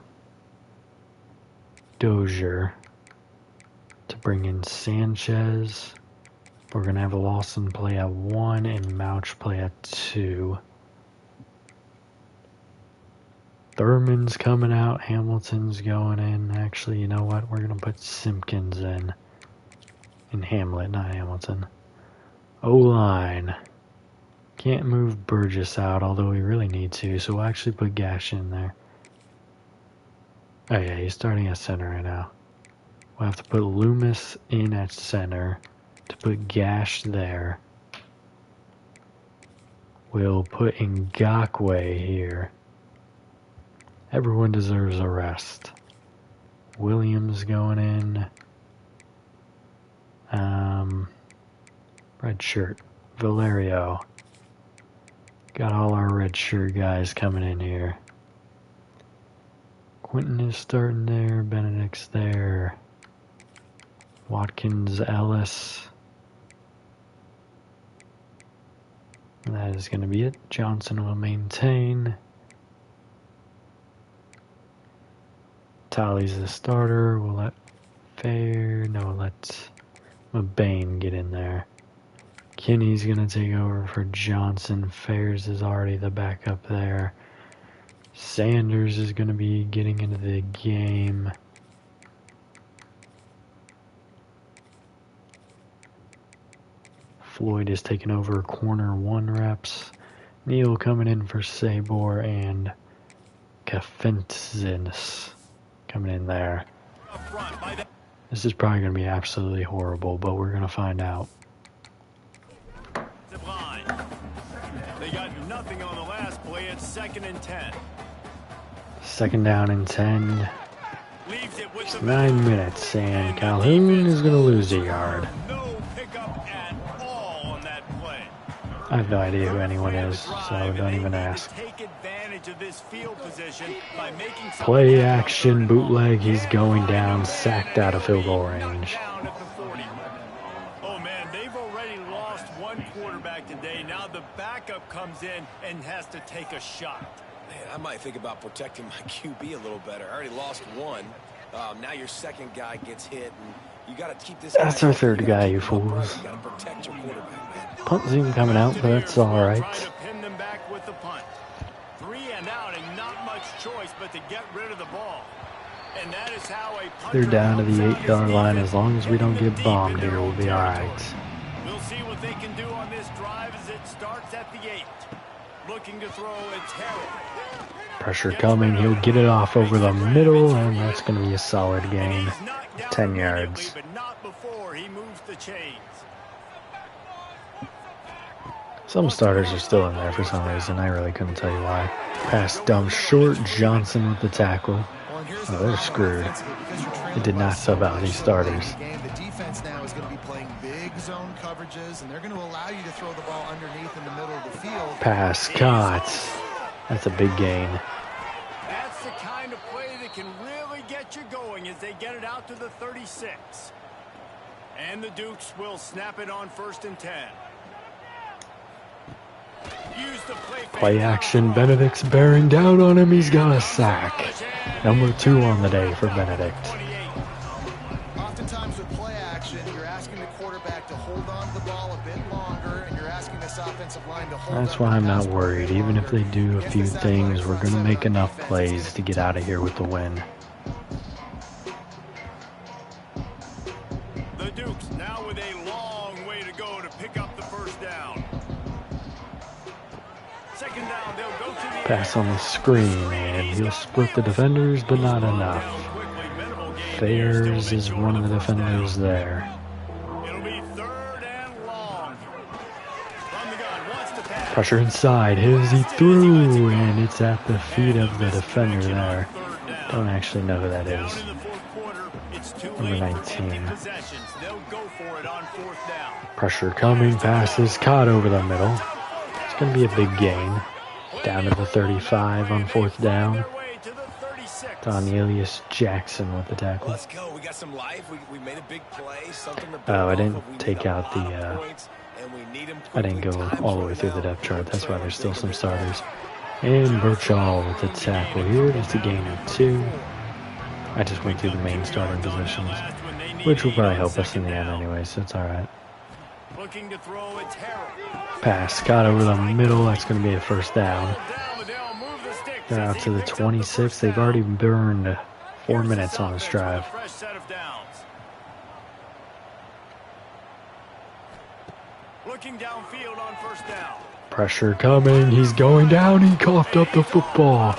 Dozier to bring in Sanchez. We're going to have Lawson play at 1 and Mouch play at 2. Thurman's coming out. Hamilton's going in. Actually, you know what? We're going to put Simpkins in. In Hamlet, not Hamilton. O-line. Can't move Burgess out, although we really need to, so we'll actually put Gash in there. Oh yeah, he's starting at center right now. We'll have to put Loomis in at center to put Gash there. We'll put Ngakwe here. Everyone deserves a rest. Williams going in. Red shirt. Valerio. Got all our red shirt guys coming in here. Quentin is starting there. Benedict's there. Watkins, Ellis. And that is going to be it. Johnson will maintain. Tolly's the starter. We'll let let McBain get in there. Kinney's going to take over for Johnson. Fairs is already the backup there. Sanders is going to be getting into the game. Floyd is taking over corner 1 reps. Neal coming in for Sabor and Kafentzins coming in there. This is probably going to be absolutely horrible, but we're going to find out. They got nothing on the last play. It's 2nd and 10. 2nd down and 10. 9 minutes, and Calhoun is going to lose a yard. No pickup at all on that play. I have no idea who anyone is, so don't even ask. Take advantage of this field position by making Play action, bootleg, he's going down, sacked out of field goal range. Oh man, they've already lost one quarterback today. Now the backup comes in and has to take a shot. Man, I might think about protecting my QB a little better. I already lost one. Now your second guy gets hit, and you got to keep this. That's our third guy, you fools. You got to protect your quarterback, man. Punt's even coming out, but that's all right. Pin them back with the punt. 3 and out, and not much choice but to get rid of the ball. And that is how a They're down to the 8-yard line. As long as we don't get bombed here, we'll be all right. We'll see what they can do on this drive as it starts at the 8. Looking to throw, it's Harrell. Pressure coming. He'll get it off over the middle, and that's going to be a solid gain. 10 yards. But not before he moves the chains. Some starters are still in there for some reason. I really couldn't tell you why. Pass dumped short. Johnson with the tackle. Oh, they're screwed. It did not sub out these starters. The defense now is going to be playing big zone coverages, and they're going to allow you to throw the ball underneath in the middle of the field. Pass caught. That's a big gain. That's the kind of play that can really get you going as they get it out to the 36. And the Dukes will snap it on 1st and 10. Use the play action. Benedict's bearing down on him. He's got a sack. Number 2 on the day for Benedict. Oftentimes with play action, you're asking the quarterback to hold on to the ball a bit longer, and you're asking this offensive line to hold. That's why I'm not worried. Even if they do a few things, we're going to make enough plays to get out of here with the win. The Dukes now with a long way to go to pick up the 1st down. 2nd down, they'll go to the Pass on the screen, and he'll split the defenders, but not enough. Fairs is one of the defenders there. It'll be 3rd Pressure inside. He threw, and it's at the feet of the defender there. Don't actually know who that is. Number 19. Pressure coming. Pass is caught over the middle. It's going to be a big gain. Down to the 35 on 4th down. Donelius Jackson with the tackle. Let's go. We got some life. We made a big play. Something to Oh, I didn't take out the... I didn't go all the way through the depth chart. That's why there's still some starters. And Birchall with the tackle here. That's a gain of 2. I just went through the main starting positions, which will probably help us in the end anyway, so it's alright. Pass got over the middle. That's going to be a 1st down. They're out to the 26. They've already burned 4 minutes on this drive. Looking downfield on 1st down. Pressure coming. He's going down. He coughed up the football.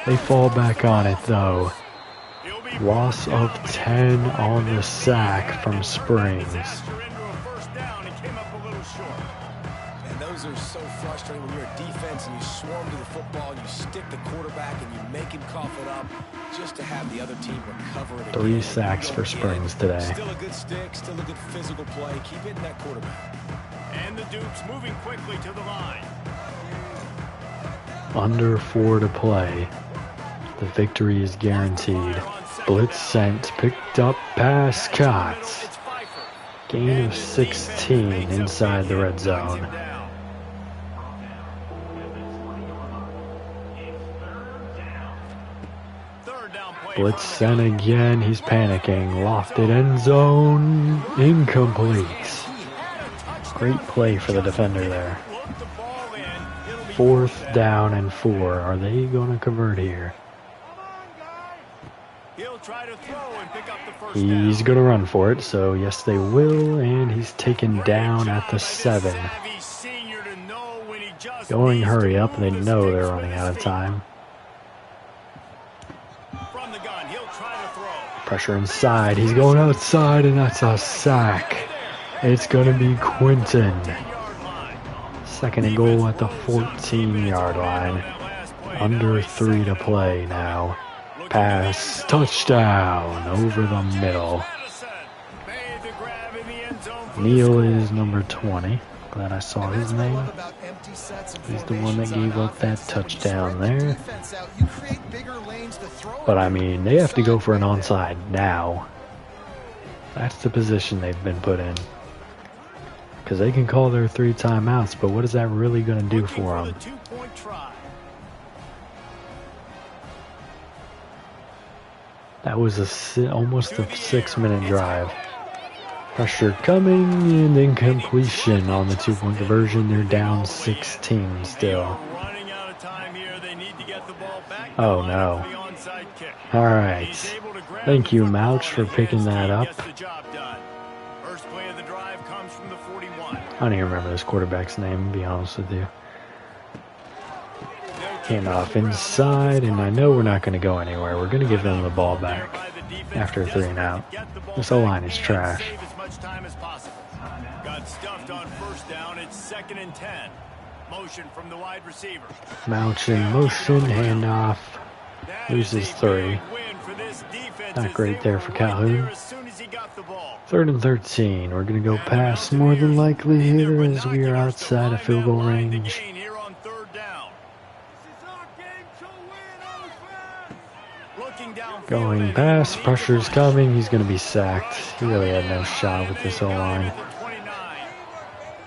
They fall back on it though. Loss of 10 on the sack from Springs. And those are so frustrating when you're a defense and you swarm to the football and you stick the quarterback and you make him cough it up just to have the other team recover it. 3 sacks for Springs today. Still a good stick, still a good physical play. Keep hitting that quarterback. And the Dukes moving quickly to the line. Under 4 to play. The victory is guaranteed. Blitz sent, picked up, pass caught. Gain of 16 inside the red zone. Blitz sent again. He's panicking. Lofted end zone. Incomplete. Great play for the defender there. 4th down and 4. Are they going to convert here? He's going to run for it, so yes they will, and he's taken down at the 7. Going hurry up, they know they're running out of time. Pressure inside, he's going outside, and that's a sack. It's going to be Quinton. 2nd and goal at the 14-yard line. Under 3 to play now. Pass, touchdown, over the middle. Neal is number 20. Glad I saw his name. He's the one that gave up that touchdown there. But I mean, they have to go for an onside now. That's the position they've been put in. Because they can call their 3 timeouts, but what is that really going to do for them? That was almost a 6-minute drive. Pressure coming and incompletion on the 2-point conversion. They're down 16 still. Oh no. Alright. Thank you, Mouch, for picking that up. I don't even remember this quarterback's name, to be honest with you. Handoff inside, and I know we're not going to go anywhere. We're going to give them the ball back after a 3 and out. This O-line is trash. Got stuffed on 1st down. It's 2nd and 10. Motion from the wide receiver. Mouch in motion, handoff. Loses 3. Not great there for Calhoun. 3rd and 13. We're going to go pass more than likely here as we are outside of field goal range. Going pass, pressure's coming, he's going to be sacked. He really had no shot with this O-line.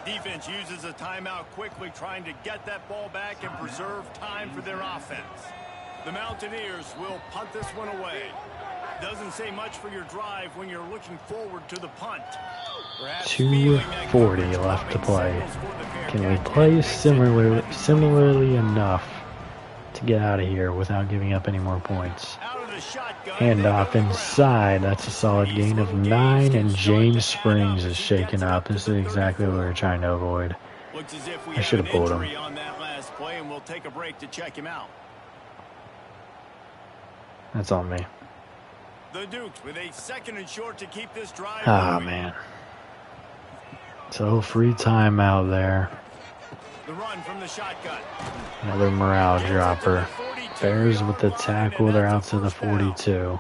Defense uses a timeout quickly, trying to get that ball back and preserve time for their offense. The Mountaineers will punt this one away. Doesn't say much for your drive when you're looking forward to the punt. 2:40 left to play. Can we play similarly enough to get out of here without giving up any more points? Handoff inside. That's a solid gain of 9, and James Springs is shaken up. This is exactly what we were trying to avoid. I should have pulled him. That's on me. The Dukes with a 2nd and short to keep this drive. Ah, man. So free timeout there. The run from the shotgun. Another morale dropper. Bears with the tackle. They're out to the 42.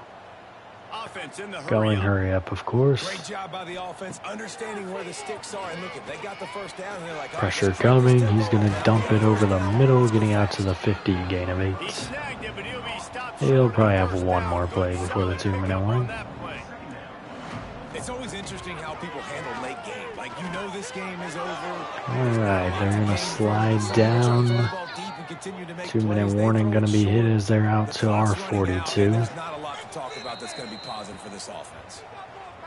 Going hurry up, of course. Great job by the offense, understanding where the sticks are. And look, if they got the first down, they're like, Pressure coming. He's going to dump it over the middle, getting out to the 50, gain of 8. He'll probably have one more play before the 2-minute warning. It's always interesting how people handle late game. Like, you know this game is over. Alright, they're going to slide down. 2-minute warning going to be hit as they're out to our 42. There's not a lot to talk about that's going to be positive for this offense.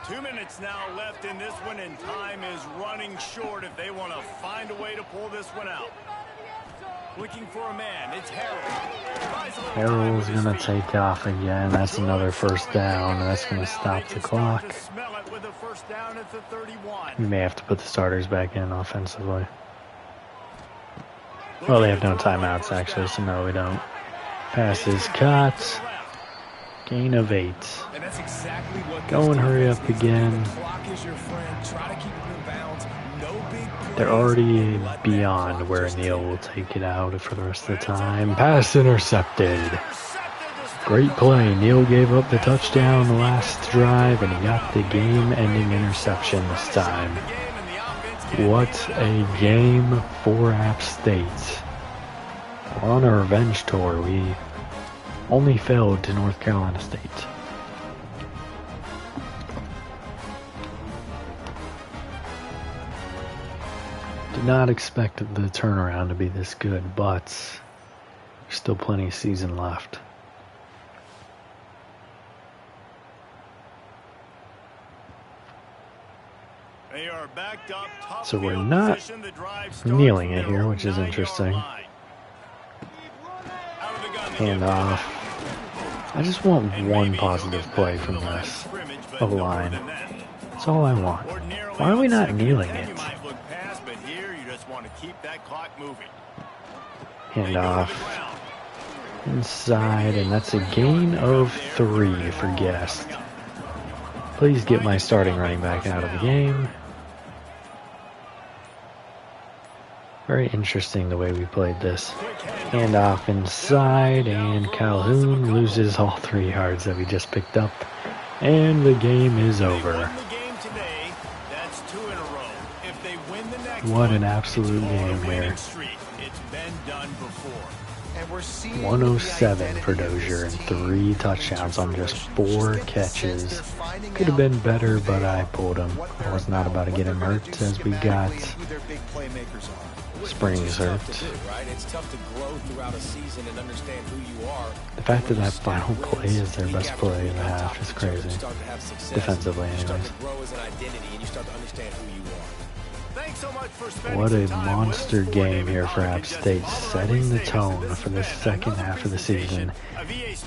2 minutes now left in this one, and time is running short if they want to find a way to pull this one out. Looking for a man, it's Harrell. Harrell's going to take off again. That's another first down. That's going to stop the clock. We may have to put the starters back in offensively. Well, they have no timeouts, actually, so no, we don't. Pass is caught. Gain of 8. Go and hurry up again. They're already beyond where Neal will take it out for the rest of the time. Pass intercepted. Great play. Neal gave up the touchdown the last drive, and he got the game-ending interception this time. What a game for App State. We're on a revenge tour. We only failed to North Carolina State. Did not expect the turnaround to be this good, but there's still plenty of season left. They are backed up, top So we're field not position. The drive starts kneeling it from here, their which is 9-yard interesting. line. Out of the gun, they Hand give off. I just want one positive play from this O-line. That's all I want. Why are we not kneeling it? Hand off. Inside, and that's a gain of 3 for Guest. Please get my starting running back out of the game. Very interesting the way we played this. Hand off inside, and Calhoun loses all 3 yards that we just picked up. And the game is over. What an absolute game here. 107 for Dozier and 3 touchdowns on just 4 catches. Could have been better, but I pulled him. I was not about to get him hurt as we got Springs hurt. The fact that that final play is their best play in the half is crazy. Defensively, anyways. What a monster game here for App State, setting the tone for the second half of the season.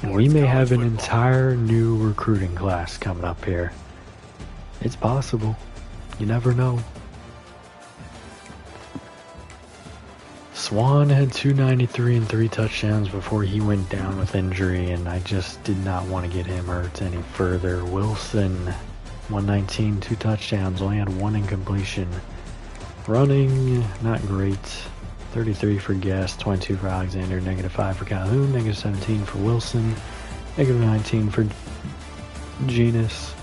And we may have an entire new recruiting class coming up here. It's possible. You never know. Swan had 293 and 3 touchdowns before he went down with injury, and I just did not want to get him hurt any further. Wilson, 119, 2 touchdowns, only had 1 incompletion. Running, not great. 33 for Guest, 22 for Alexander, -5 for Calhoun, -17 for Wilson, -19 for Genus,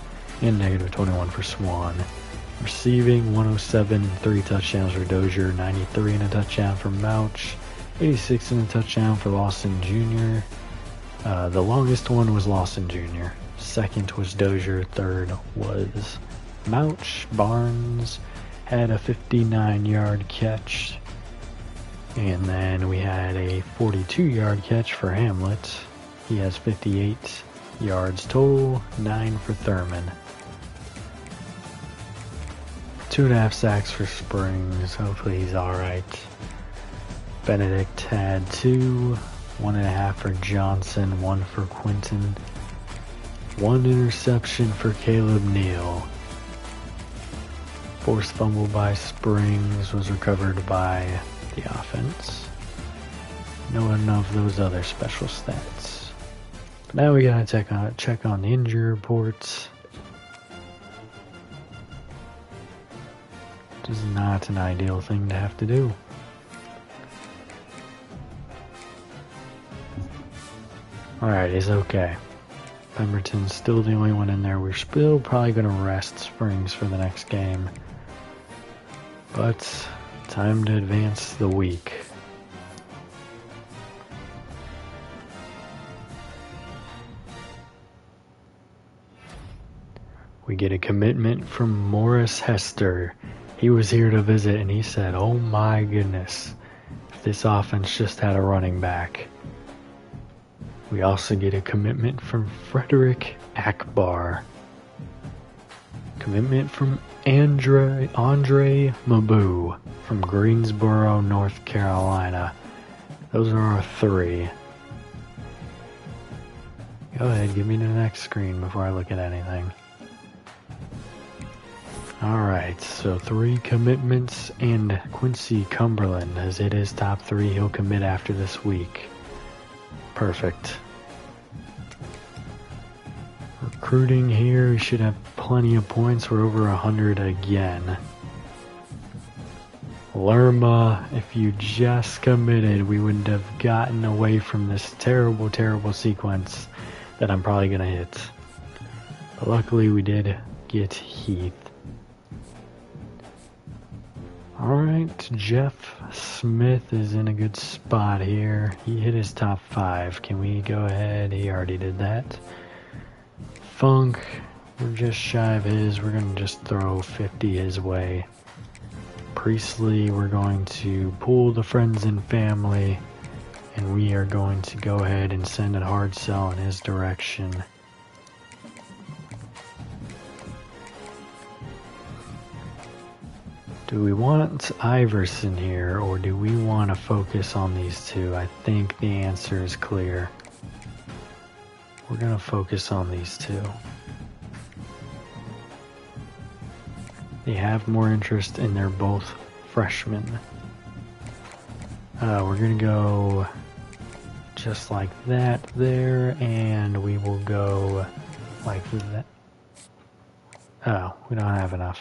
and -21 for Swan. Receiving, 107, 3 touchdowns for Dozier, 93 and a touchdown for Mouch, 86 and a touchdown for Lawson Jr. The longest one was Lawson Jr. Second was Dozier, third was Mouch. Barnes had a 59-yard catch, and then we had a 42-yard catch for Hamlet. He has 58 yards total, 9 for Thurman. 2.5 sacks for Springs. Hopefully he's alright. Benedict had 2, 1.5 for Johnson, 1 for Quinton, 1 interception for Caleb Neal. Forced fumble by Springs was recovered by the offense. None of those other special stats. But now we gotta check on the injury reports. Which is not an ideal thing to have to do. Alright, it's okay. Pemberton's still the only one in there. We're still probably going to rest Springs for the next game. But, time to advance the week. We get a commitment from Morris Hester. He was here to visit and he said, oh my goodness, if this offense just had a running back. We also get a commitment from Frederick Akbar. Commitment from Andre Mabu from Greensboro, North Carolina. Those are our 3. Go ahead, give me the next screen before I look at anything. Alright, so 3 commitments, and Quincy Cumberland has hit his top 3. He'll commit after this week. Perfect. Recruiting here, we should have plenty of points. We're over 100 again. Lerma, if you just committed, we wouldn't have gotten away from this terrible, terrible sequence that I'm probably going to hit. But luckily we did get Heath. Alright, Jeff Smith is in a good spot here. He hit his top 5. Can we go ahead? He already did that. Funk, we're just shy of his. We're going to just throw 50 his way. Priestley, we're going to pull the friends and family. And we are going to go ahead and send a hard sell in his direction. Do we want Iverson here, or do we want to focus on these 2? I think the answer is clear. We're going to focus on these 2. They have more interest and they're both freshmen. We're going to go just like that there, and we will go like that. Oh, we don't have enough.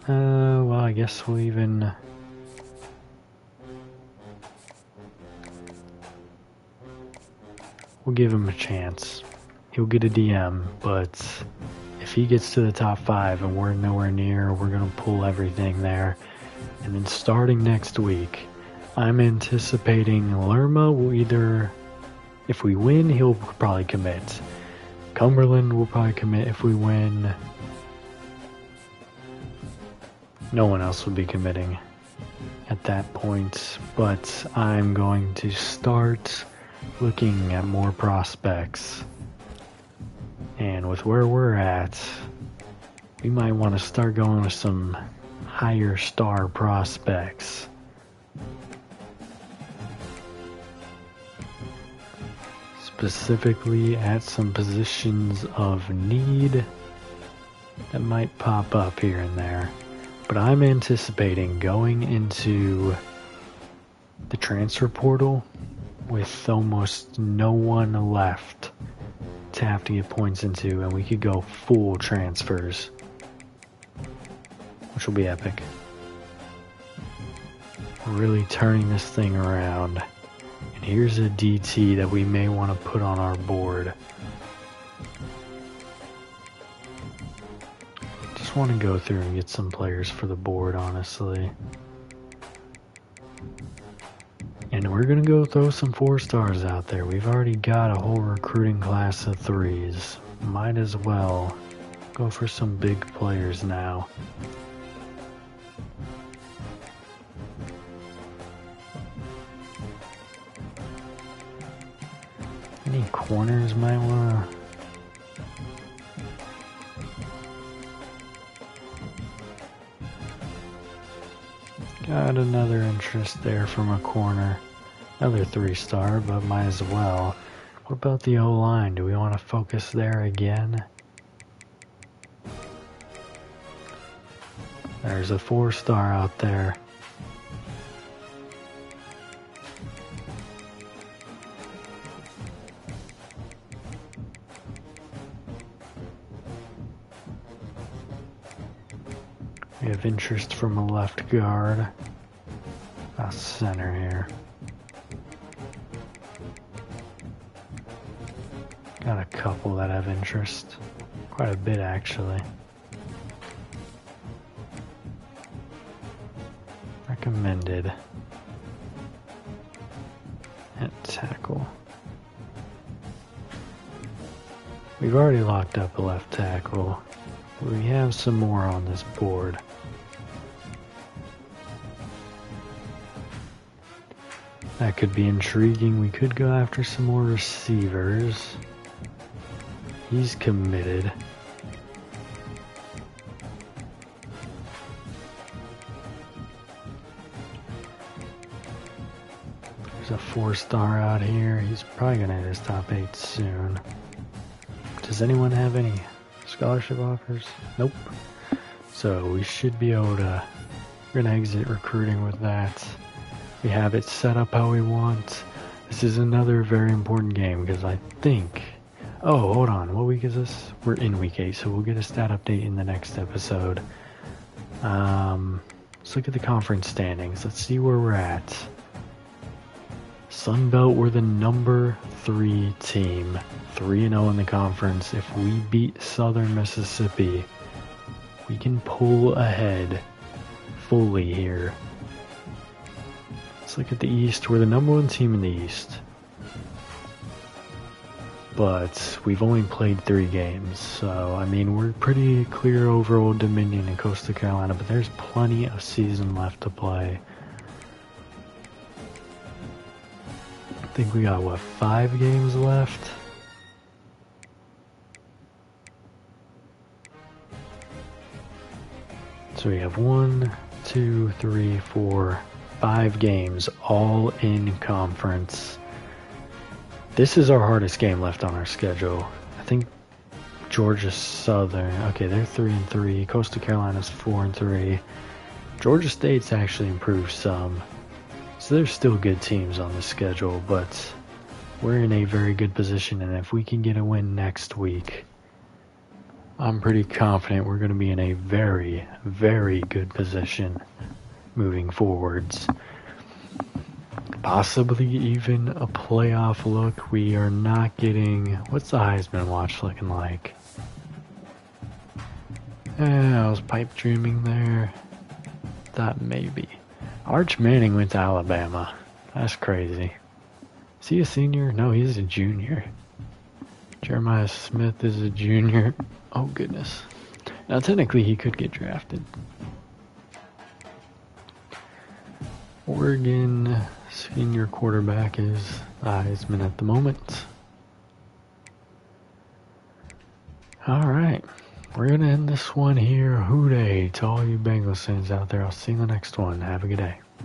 Well, I guess we'll even... We'll give him a chance. He'll get a DM, but if he gets to the top 5 and we're nowhere near, we're going to pull everything there. And then starting next week, I'm anticipating Lerma will either... If we win, he'll probably commit. Cumberland will probably commit if we win. No one else would be committing at that point, but I'm going to start looking at more prospects. And with where we're at, we might want to start going with some higher star prospects. Specifically at some positions of need that might pop up here and there. But I'm anticipating going into the transfer portal with almost no one left to have to get points into, and we could go full transfers, which will be epic. Really turning this thing around. And here's a DT that we may want to put on our board. Just want to go through and get some players for the board, honestly. And we're going to go throw some 4-stars out there. We've already got a whole recruiting class of 3s. Might as well go for some big players now. Any corners might want to... Got another interest there from a corner. Another 3-star, but might as well. What about the O-line? Do we want to focus there again? There's a 4-star out there. We have interest from a left guard. A center here. Got a couple that have interest. Quite a bit, actually. Recommended. At tackle. We've already locked up a left tackle. We have some more on this board. That could be intriguing. We could go after some more receivers. He's committed. There's a 4-star out here. He's probably going to hit his top 8 soon. Does anyone have any scholarship offers? Nope. So we should be able to, we're going to exit recruiting with that. We have it set up how we want. This is another very important game because I think, oh, hold on, what week is this? We're in week 8, so we'll get a stat update in the next episode. Let's look at the conference standings. Let's see where we're at. Sunbelt, we're the number 3 team. 3-0 in the conference. If we beat Southern Mississippi, we can pull ahead fully here. Let's look at the East. We're the number 1 team in the East. But we've only played 3 games. So, I mean, we're pretty clear over Old Dominion and Coastal Carolina. But there's plenty of season left to play. I think we got, what, 5 games left? So we have 1, 2, 3, 4, 5 games, all in conference. This is our hardest game left on our schedule. I think Georgia Southern, okay, they're 3-3. Coastal Carolina's 4-3. Georgia State's actually improved some. So there's still good teams on the schedule, but we're in a very good position, and if we can get a win next week, I'm pretty confident we're going to be in a very, very good position moving forwards. Possibly even a playoff look. We are not getting... What's the Heisman watch looking like? I was pipe dreaming there. Thought maybe. Arch Manning went to Alabama. That's crazy. Is he a senior? No, he's a junior. Jeremiah Smith is a junior. Oh, goodness. Now, technically, he could get drafted. Oregon senior quarterback is Heisman at the moment. Alright. We're going to end this one here. Hooday to all you Bengals fans out there. I'll see you in the next one. Have a good day.